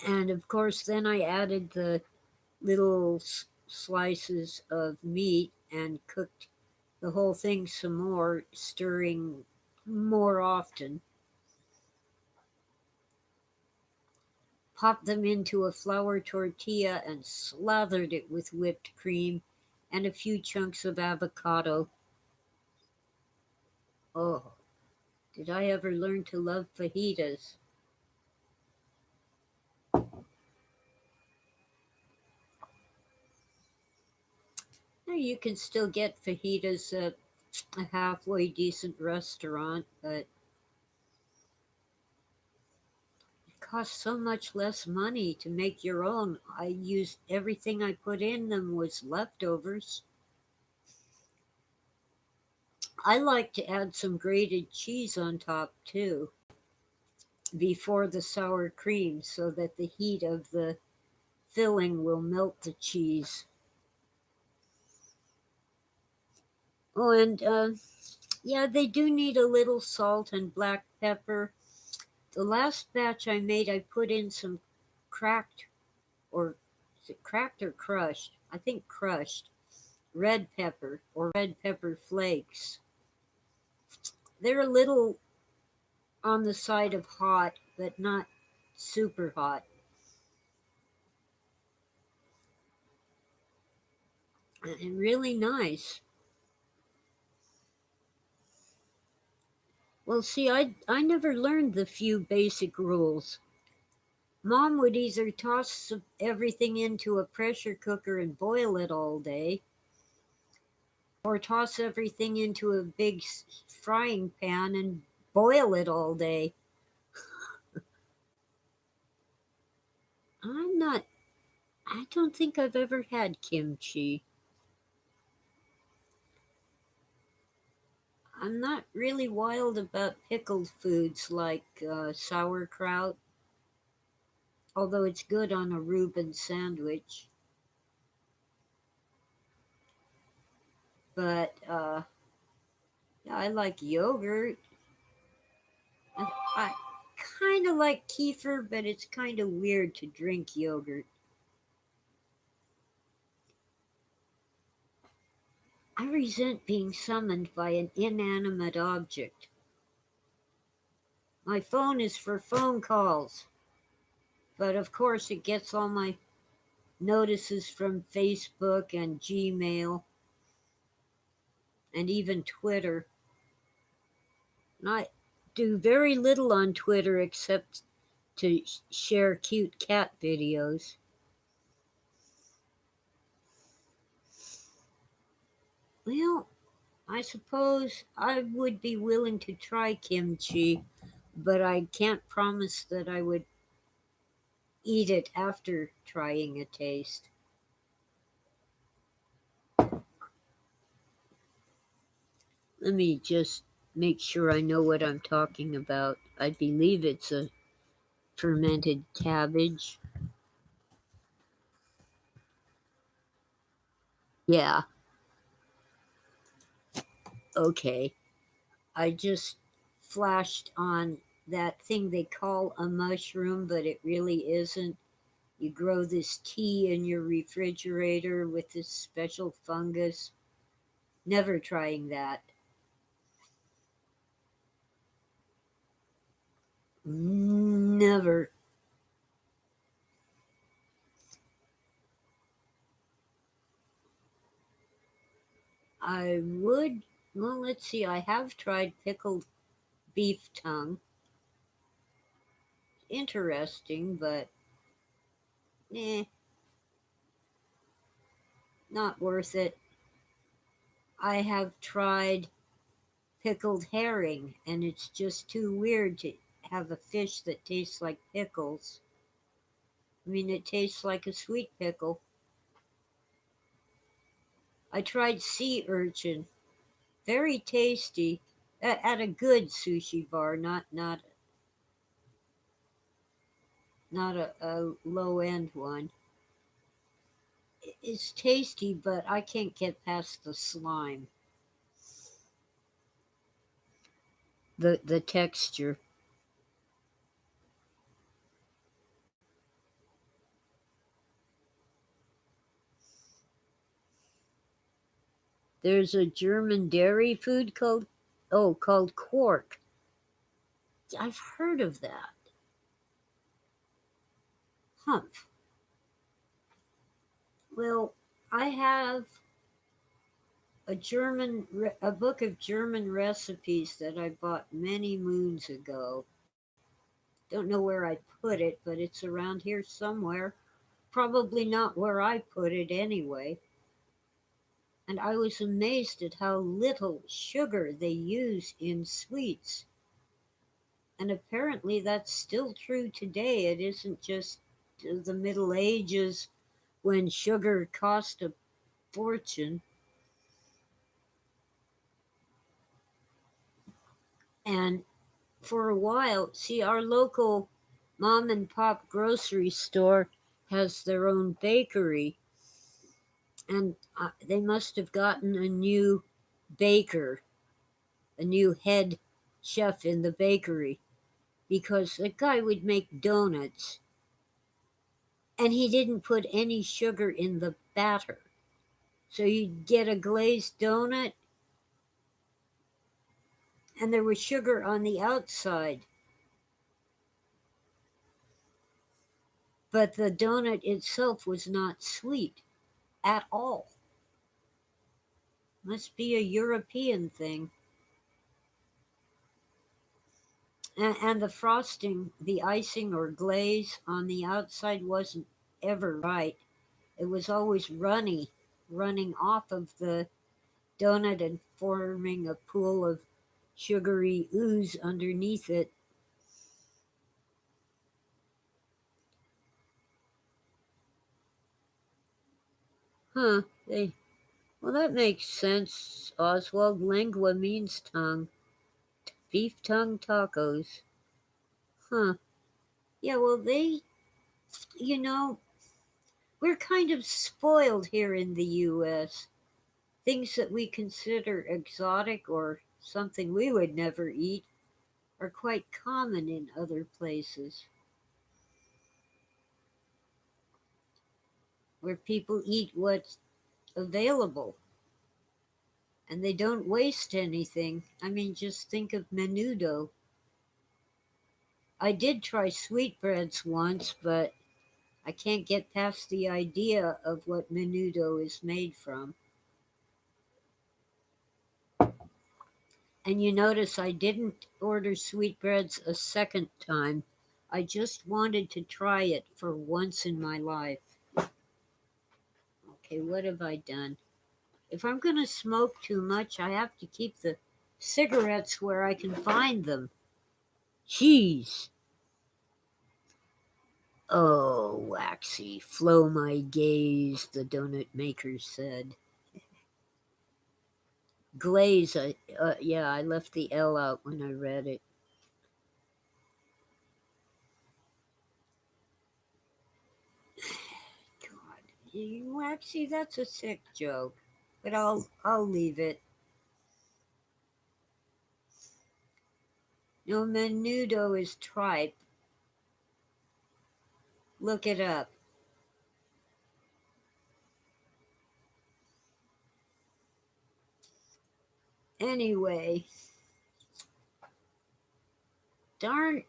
Speaker 1: And of course, then I added the little slices of meat and cooked the whole thing some more, stirring more often. Popped them into a flour tortilla and slathered it with whipped cream and a few chunks of avocado. Oh, did I ever learn to love fajitas? Now, you can still get fajitas at a halfway decent restaurant, but it costs so much less money to make your own. I used everything I put in them was leftovers. I like to add some grated cheese on top too before the sour cream so that the heat of the filling will melt the cheese. Oh, and yeah, they do need a little salt and black pepper. The last batch I made, I put in some cracked, or is it cracked or crushed? I think crushed red pepper or red pepper flakes. They're a little on the side of hot, but not super hot. And really nice. Well, see, I never learned the few basic rules. Mom would either toss everything into a pressure cooker and boil it all day, or toss everything into a big frying pan and boil it all day. I'm not, I don't think I've ever had kimchi. I'm not really wild about pickled foods like sauerkraut, although it's good on a Reuben sandwich. But yeah, I like yogurt. I kind of like kefir, but it's kind of weird to drink yogurt. I resent being summoned by an inanimate object. My phone is for phone calls, but of course it gets all my notices from Facebook and Gmail and even Twitter. And I do very little on Twitter except to share cute cat videos. Well, I suppose I would be willing to try kimchi, but I can't promise that I would eat it after trying a taste. Let me just make sure I know what I'm talking about. I believe it's a fermented cabbage. Yeah, okay. I just flashed on that thing they call a mushroom, but it really isn't. You grow this tea in your refrigerator with this special fungus. Never trying that. Never. I would, well, let's see, I have tried pickled beef tongue. Interesting, but eh, not worth it. I have tried pickled herring, and it's just too weird to have a fish that tastes like pickles. I mean, it tastes like a sweet pickle. I tried sea urchin, very tasty, at a good sushi bar, not a low end one. It's tasty, but I can't get past the slime, the texture. There's a German dairy food called Quark. I've heard of that. Humph. Well, I have a book of German recipes that I bought many moons ago. Don't know where I put it, but it's around here somewhere. Probably not where I put it anyway. And I was amazed at how little sugar they use in sweets. And apparently that's still true today. It isn't just the Middle Ages when sugar cost a fortune. And for a while, see, our local mom and pop grocery store has their own bakery, and they must have gotten a new baker, a new head chef in the bakery, because the guy would make donuts and he didn't put any sugar in the batter. So you'd get a glazed donut and there was sugar on the outside, but the donut itself was not sweet at all. Must be a European thing. And the frosting, the icing or glaze on the outside wasn't ever right. It was always running off of the donut and forming a pool of sugary ooze underneath it. Huh, well, that makes sense, Oswald. Lengua means tongue. Beef tongue tacos. Huh. Yeah, well, you know, we're kind of spoiled here in the US. Things that we consider exotic or something we would never eat are quite common in other places where people eat what's available and they don't waste anything. I mean, just think of menudo. I did try sweetbreads once, but I can't get past the idea of what menudo is made from. And you notice I didn't order sweetbreads a second time. I just wanted to try it for once in my life. Okay, what have I done? If I'm going to smoke too much, I have to keep the cigarettes where I can find them. Jeez. Oh, waxy, flow my gaze, the donut maker said. Glaze, yeah, I left the L out when I read it. God, waxy, that's a sick joke, but I'll leave it. No, menudo is tripe. Look it up. Anyway, darn,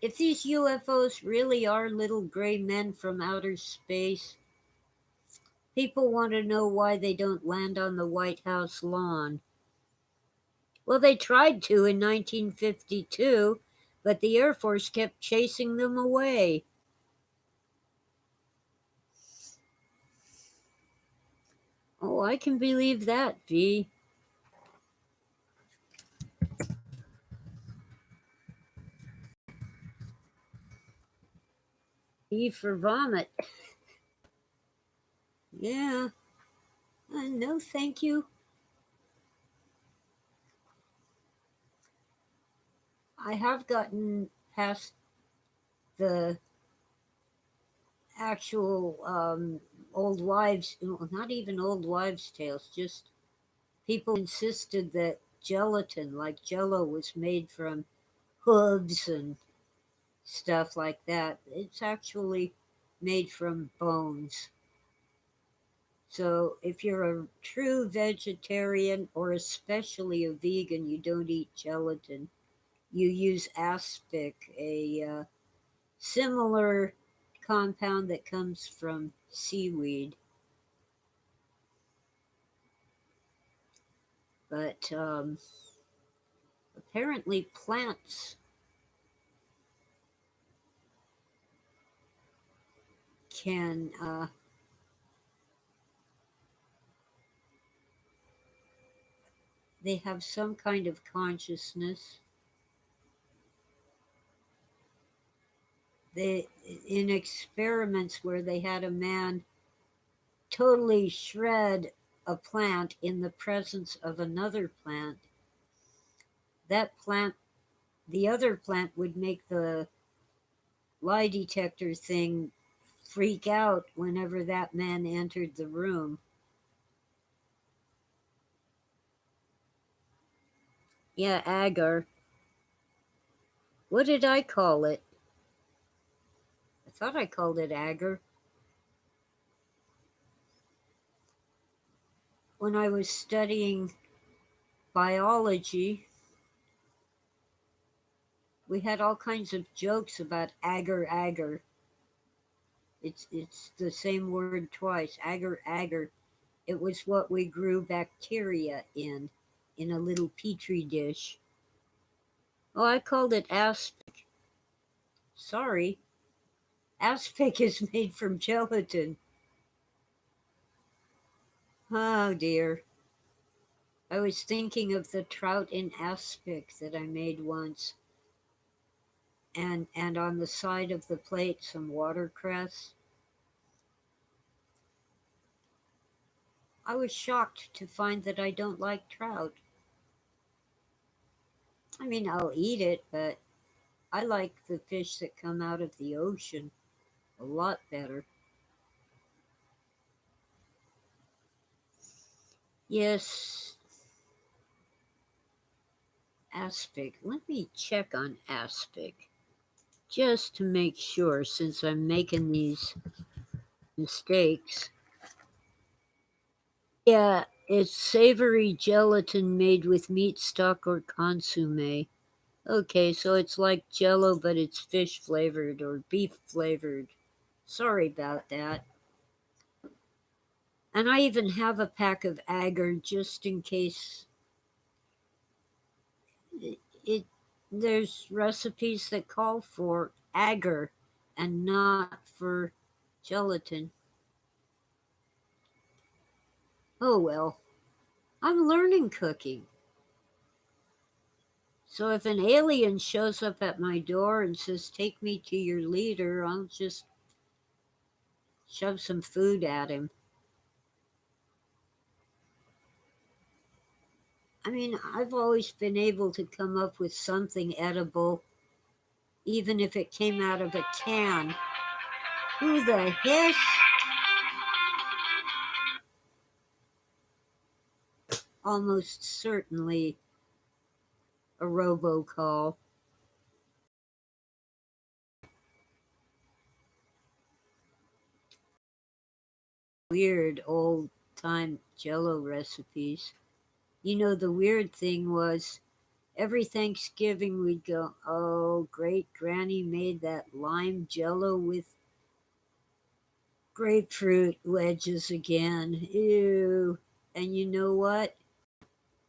Speaker 1: if these UFOs really are little gray men from outer space, people want to know why they don't land on the White House lawn. Well, they tried to in 1952, but the Air Force kept chasing them away. Oh, I can believe that, V. V for vomit. Yeah. No, thank you. I have gotten past the actual old wives, not even old wives' tales, just people insisted that gelatin, like jello, was made from hooves and stuff like that. It's actually made from bones. So if you're a true vegetarian or especially a vegan, you don't eat gelatin. You use aspic, a similar compound that comes from seaweed. But apparently, plants can they have some kind of consciousness. They, in experiments where they had a man totally shred a plant in the presence of another plant, that plant the other plant would make the lie detector thing freak out whenever that man entered the room. Yeah, agar. What did I call it? I thought I called it agar. When I was studying biology, we had all kinds of jokes about agar agar. It's the same word twice, agar agar. It was what we grew bacteria in a little petri dish. Oh, I called it aspic. Sorry. Aspic is made from gelatin. Oh dear. I was thinking of the trout in aspic that I made once, and on the side of the plate some watercress. I was shocked to find that I don't like trout. I mean, I'll eat it, but I like the fish that come out of the ocean a lot better. Yes, aspic. Let me check on aspic just to make sure since I'm making these mistakes. Yeah, it's savory gelatin made with meat stock or consomme. Okay, so it's like jello, but it's fish flavored or beef flavored. Sorry about that. And I even have a pack of agar just in case it there's recipes that call for agar and not for gelatin. Oh well, I'm learning cooking. So if an alien shows up at my door and says, "Take me to your leader," I'll just shove some food at him. I mean, I've always been able to come up with something edible, even if it came out of a can. Who the hiss? Almost certainly a robocall. Weird old time jello recipes. You know, the weird thing was every Thanksgiving we'd go, "Oh, great granny made that lime jello with grapefruit wedges again. Ew." And you know what?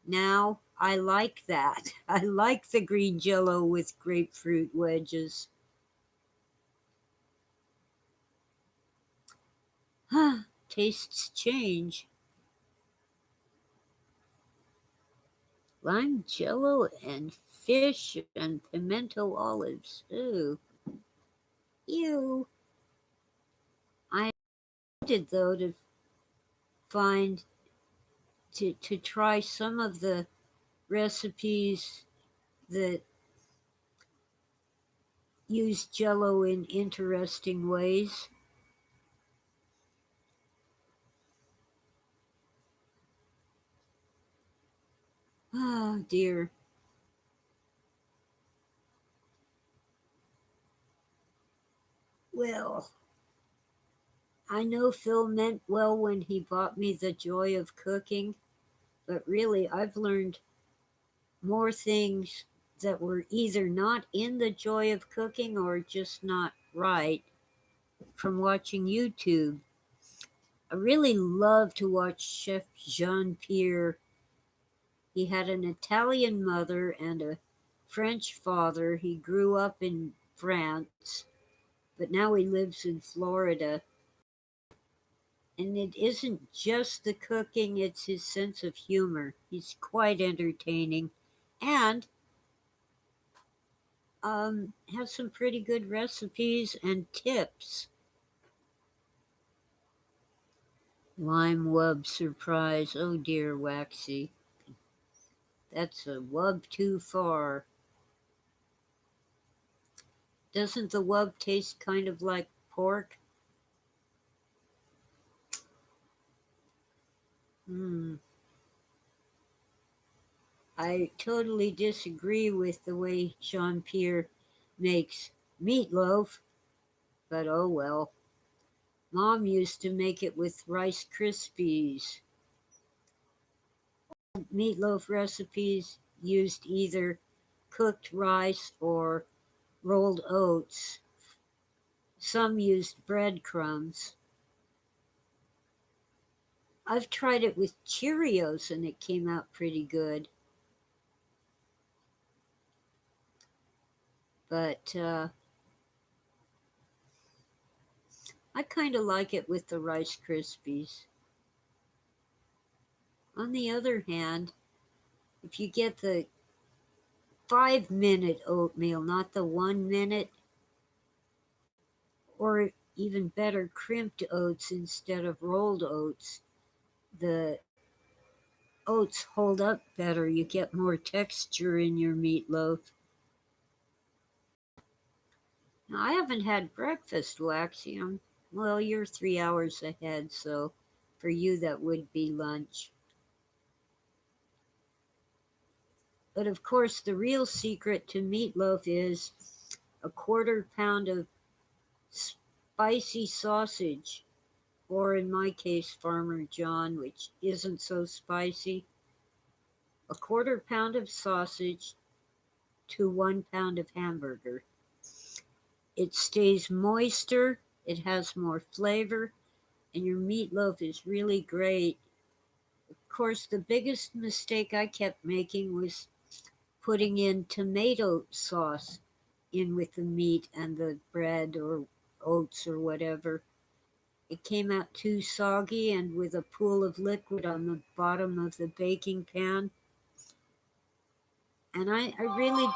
Speaker 1: Now I like that. I like the green jello with grapefruit wedges. Tastes change. Lime jello and fish and pimento olives. Ooh. Ew. I wanted though to find to try some of the recipes that use jello in interesting ways. Oh dear. Well, I know Phil meant well when he bought me the joy of cooking, but really I've learned more things that were either not in the joy of cooking or just not right from watching YouTube. I really love to watch Chef Jean Pierre. He had an Italian mother and a French father. He grew up in France, but now he lives in Florida. And it isn't just the cooking, it's his sense of humor. He's quite entertaining and has some pretty good recipes and tips. Lime wub surprise. Oh dear, Waxy. That's a wub too far. Doesn't the wub taste kind of like pork? Hmm. I totally disagree with the way Jean Pierre makes meatloaf, but oh well. Mom used to make it with Rice Krispies. Meatloaf recipes used either cooked rice or rolled oats. Some used breadcrumbs. I've tried it with Cheerios and it came out pretty good. But I kind of like it with the Rice Krispies. On the other hand, if you get the 5-minute oatmeal, not the 1 minute, or even better, crimped oats instead of rolled oats, the oats hold up better. You get more texture in your meatloaf. Now, I haven't had breakfast, Waxy. Well, you're 3 hours ahead, so for you that would be lunch. But of course, the real secret to meatloaf is a 1/4 pound of spicy sausage, or in my case, Farmer John, which isn't so spicy. A 1/4 pound of sausage to 1 pound of hamburger. It stays moister, it has more flavor, and your meatloaf is really great. Of course, the biggest mistake I kept making was putting in tomato sauce in with the meat and the bread or oats or whatever. It came out too soggy and with a pool of liquid on the bottom of the baking pan. And I really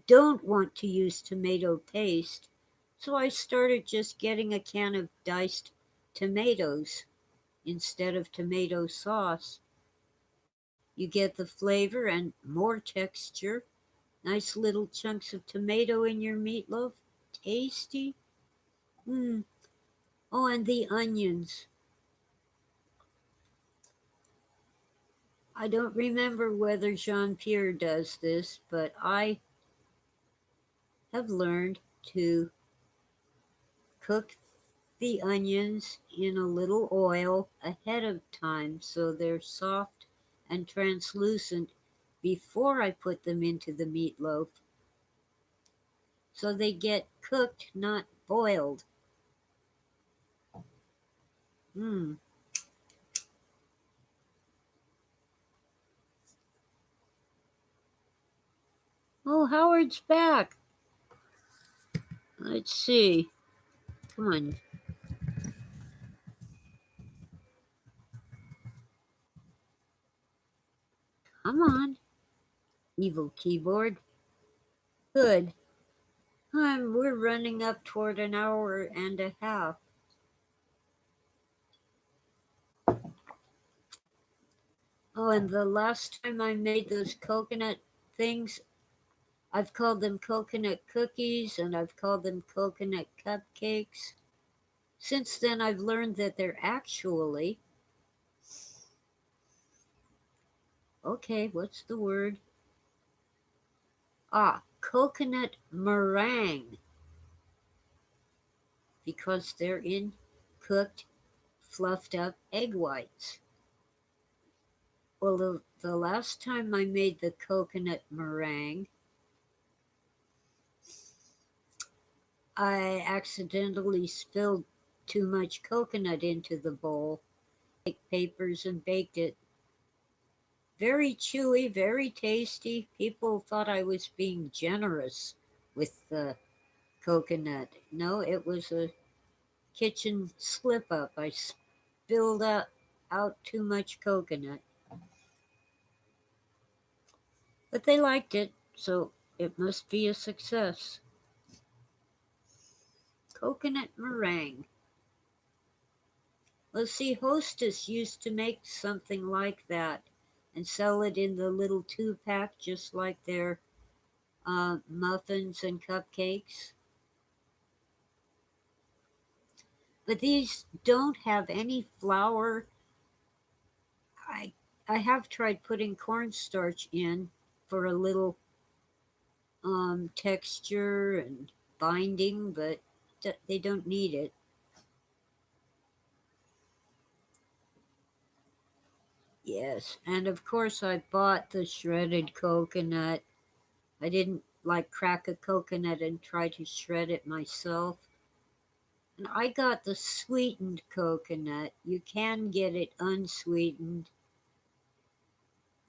Speaker 1: don't want to use tomato paste, so I started just getting a can of diced tomatoes instead of tomato sauce. You get the flavor and more texture. Nice little chunks of tomato in your meatloaf. Tasty. Mm. Oh, and the onions. I don't remember whether Jean Pierre does this, but I have learned to cook the onions in a little oil ahead of time so they're soft and translucent before I put them into the meatloaf. So they get cooked, not boiled. Hmm. Oh, Howard's back. Let's see. Come on. Come on. Evil keyboard. Good. We're running up toward an hour and a half. Oh, and the last time I made those coconut things, I've called them coconut cookies and I've called them coconut cupcakes. Since then, I've learned that they're actually, okay, what's the word? Coconut meringue, because they're in cooked, fluffed up egg whites. Well, the last time I made the coconut meringue, I accidentally spilled too much coconut into the bowl, baked papers, and baked it. Very chewy, very tasty. People thought I was being generous with the coconut. No, it was a kitchen slip up. I spilled out too much coconut. But they liked it, so it must be a success. Coconut meringue. Let's see, Hostess used to make something like that and sell it in the little 2-pack, just like their muffins and cupcakes. But these don't have any flour. I I have tried putting cornstarch in for a little texture and binding, but they don't need it. Yes, and of course I bought the shredded coconut. I didn't like crack a coconut and try to shred it myself. And I got the sweetened coconut. You can get it unsweetened.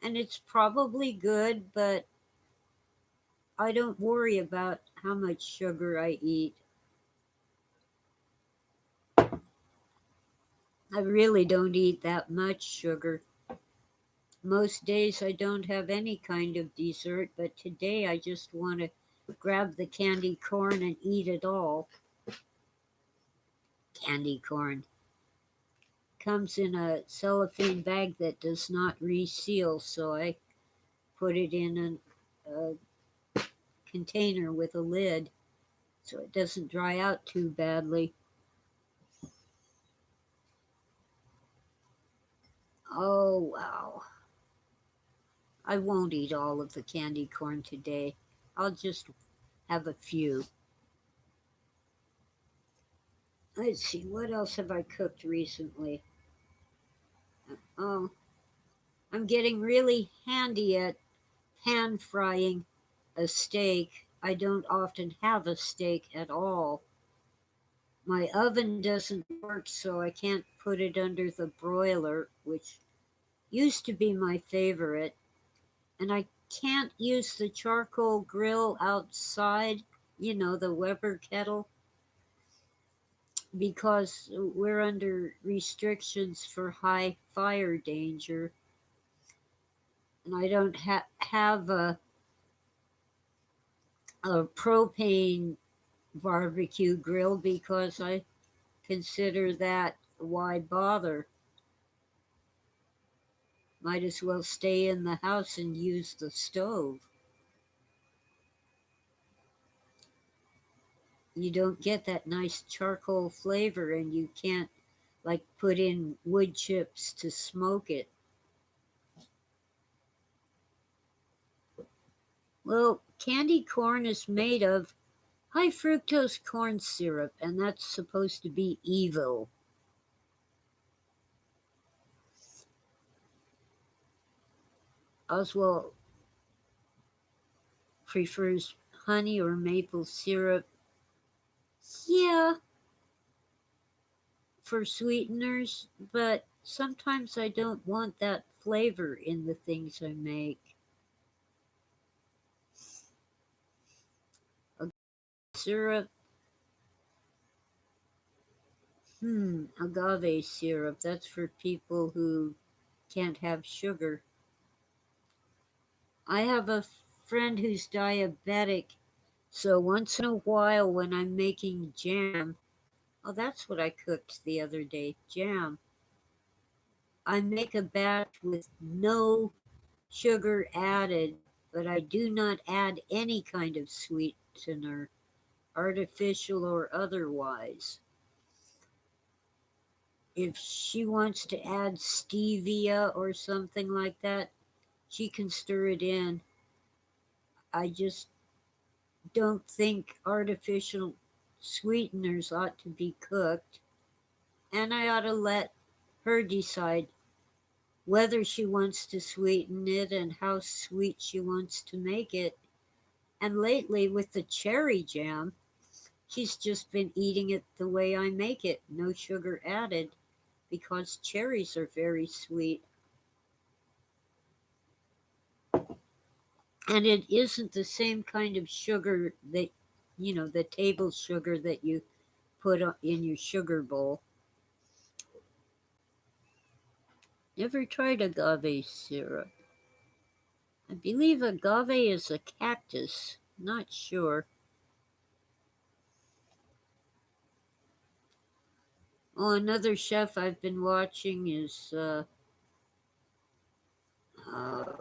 Speaker 1: And it's probably good, but I don't worry about how much sugar I eat. I really don't eat that much sugar. Most days I don't have any kind of dessert, but today I just want to grab the candy corn and eat it all. Candy corn comes in a cellophane bag that does not reseal, so I put it in a container with a lid so it doesn't dry out too badly. Oh, wow. I won't eat all of the candy corn today. I'll just have a few. Let's see, what else have I cooked recently? Oh, I'm getting really handy at pan frying a steak. I don't often have a steak at all. My oven doesn't work, so I can't put it under the broiler, which used to be my favorite. And I can't use the charcoal grill outside, the Weber kettle, because we're under restrictions for high fire danger. And I don't have a propane barbecue grill because I consider that why bother? Might as well stay in the house and use the stove. You don't get that nice charcoal flavor and you can't like put in wood chips to smoke it. Well, candy corn is made of high fructose corn syrup, and that's supposed to be evil. Oswald prefers honey or maple syrup. Yeah, for sweeteners, but sometimes I don't want that flavor in the things I make. A syrup, agave syrup, that's for people who can't have sugar. I have a friend who's diabetic, so once in a while when I'm making jam, oh, that's what I cooked the other day, jam. I make a batch with no sugar added, but I do not add any kind of sweetener, artificial or otherwise. If she wants to add stevia or something like that, she can stir it in. I just don't think artificial sweeteners ought to be cooked, and I ought to let her decide whether she wants to sweeten it and how sweet she wants to make it. And lately, with the cherry jam, she's just been eating it the way I make it, no sugar added, because cherries are very sweet. And it isn't the same kind of sugar that, the table sugar that you put in your sugar bowl. Never tried agave syrup. I believe agave is a cactus. Not sure. Oh, another chef I've been watching is, I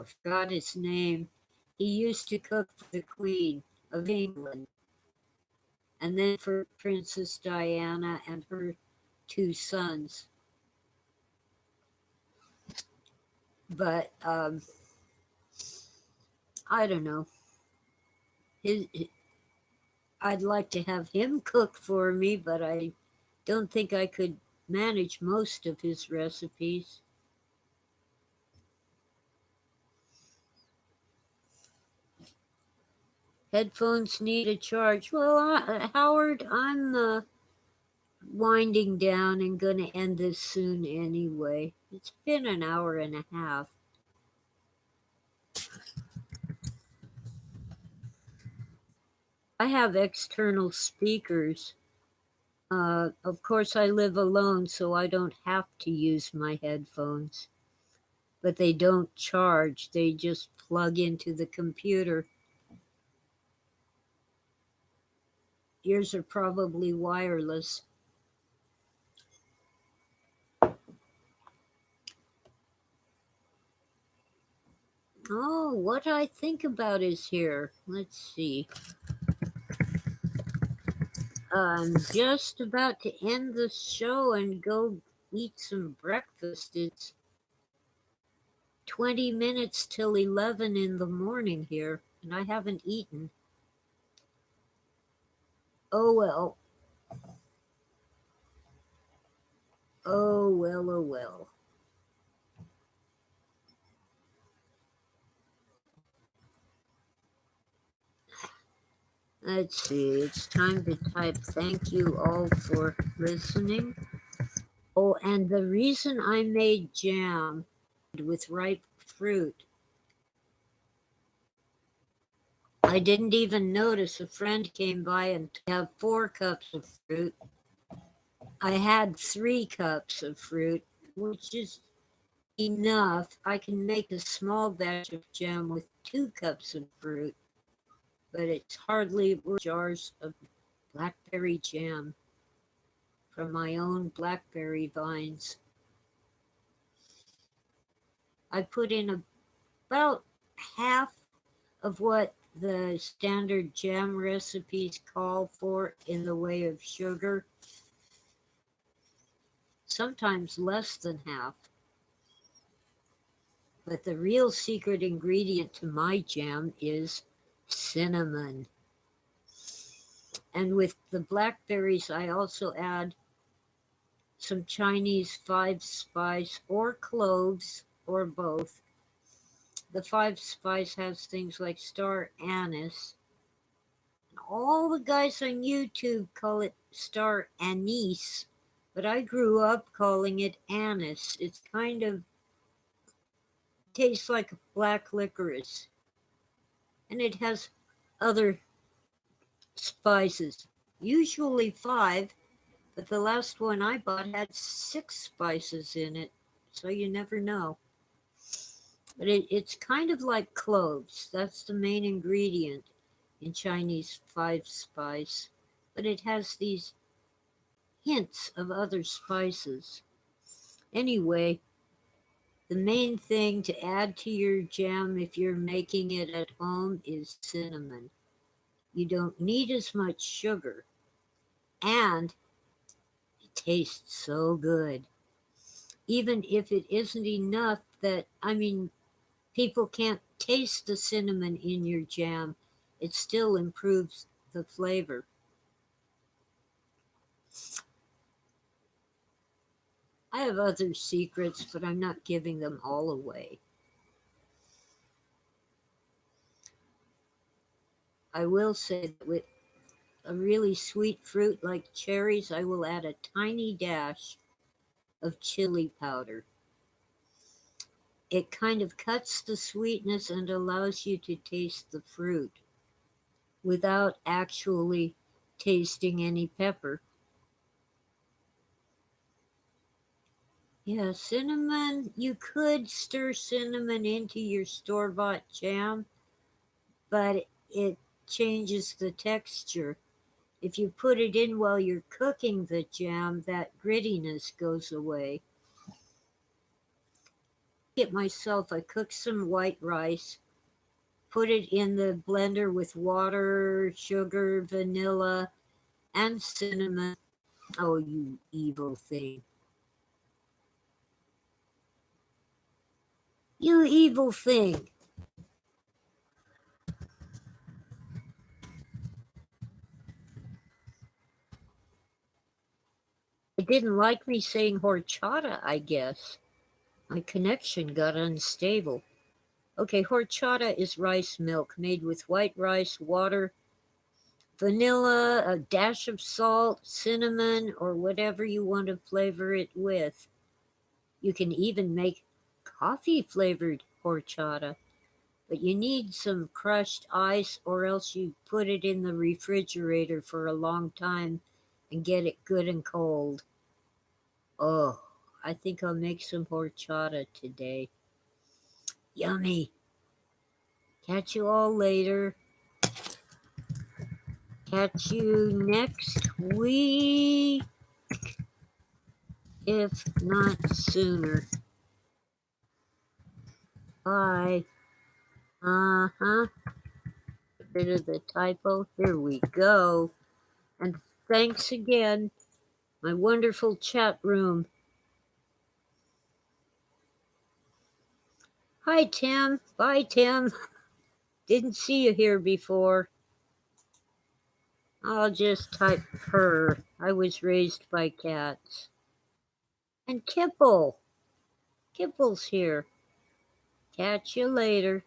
Speaker 1: forgot his name. He used to cook for the Queen of England and then for Princess Diana and her two sons. But I don't know. I'd like to have him cook for me, but I don't think I could manage most of his recipes. Headphones need a charge. Well, Howard, I'm winding down and going to end this soon anyway. It's been an hour and a half. I have external speakers. Of course, I live alone, so I don't have to use my headphones. But they don't charge, they just plug into the computer. Yours are probably wireless. Oh, what I think about is here. Let's see. I'm just about to end the show and go eat some breakfast. It's 20 minutes till 11 in the morning here, and I haven't eaten. Oh well. Oh well, oh well. Let's see, it's time to type thank you all for listening. Oh, and the reason I made jam with ripe fruit, I didn't even notice. A friend came by and have 4 cups of fruit. I had 3 cups of fruit, which is enough. I can make a small batch of jam with 2 cups of fruit, but it's hardly worth jars of blackberry jam from my own blackberry vines. I put in about half of what the standard jam recipes call for in the way of sugar, sometimes less than half. But the real secret ingredient to my jam is cinnamon. And with the blackberries, I also add some Chinese 5-spice or cloves or both. The 5-spice has things like star anise. All the guys on YouTube call it star anise, but I grew up calling it anise. It's kind of tastes like black licorice. And it has other spices, usually 5, but the last one I bought had 6 spices in it, so you never know. But it's kind of like cloves. That's the main ingredient in Chinese 5-spice, but it has these hints of other spices. Anyway, the main thing to add to your jam if you're making it at home is cinnamon. You don't need as much sugar, and it tastes so good. Even if it isn't enough people can't taste the cinnamon in your jam, it still improves the flavor. I have other secrets, but I'm not giving them all away. I will say that with a really sweet fruit like cherries, I will add a tiny dash of chili powder. It kind of cuts the sweetness and allows you to taste the fruit without actually tasting any pepper. Yeah, cinnamon, you could stir cinnamon into your store-bought jam, but it changes the texture. If you put it in while you're cooking the jam, that grittiness goes away. I cooked some white rice, put it in the blender with water, sugar, vanilla, and cinnamon, Oh, you evil thing. You evil thing. It didn't like me saying horchata, I guess. My connection got unstable. Okay, horchata is rice milk made with white rice, water, vanilla, a dash of salt, cinnamon, or whatever you want to flavor it with. You can even make coffee flavored horchata, but you need some crushed ice or else you put it in the refrigerator for a long time and get it good and cold. Oh, I think I'll make some horchata today. Yummy. Catch you all later. Catch you next week, if not sooner. Bye. Uh-huh. Get rid of the typo. Here we go. And thanks again, my wonderful chat room. Hi, Tim. Bye, Tim. Didn't see you here before. I'll just type purr. I was raised by cats. And Kipple. Kipple's here. Catch you later.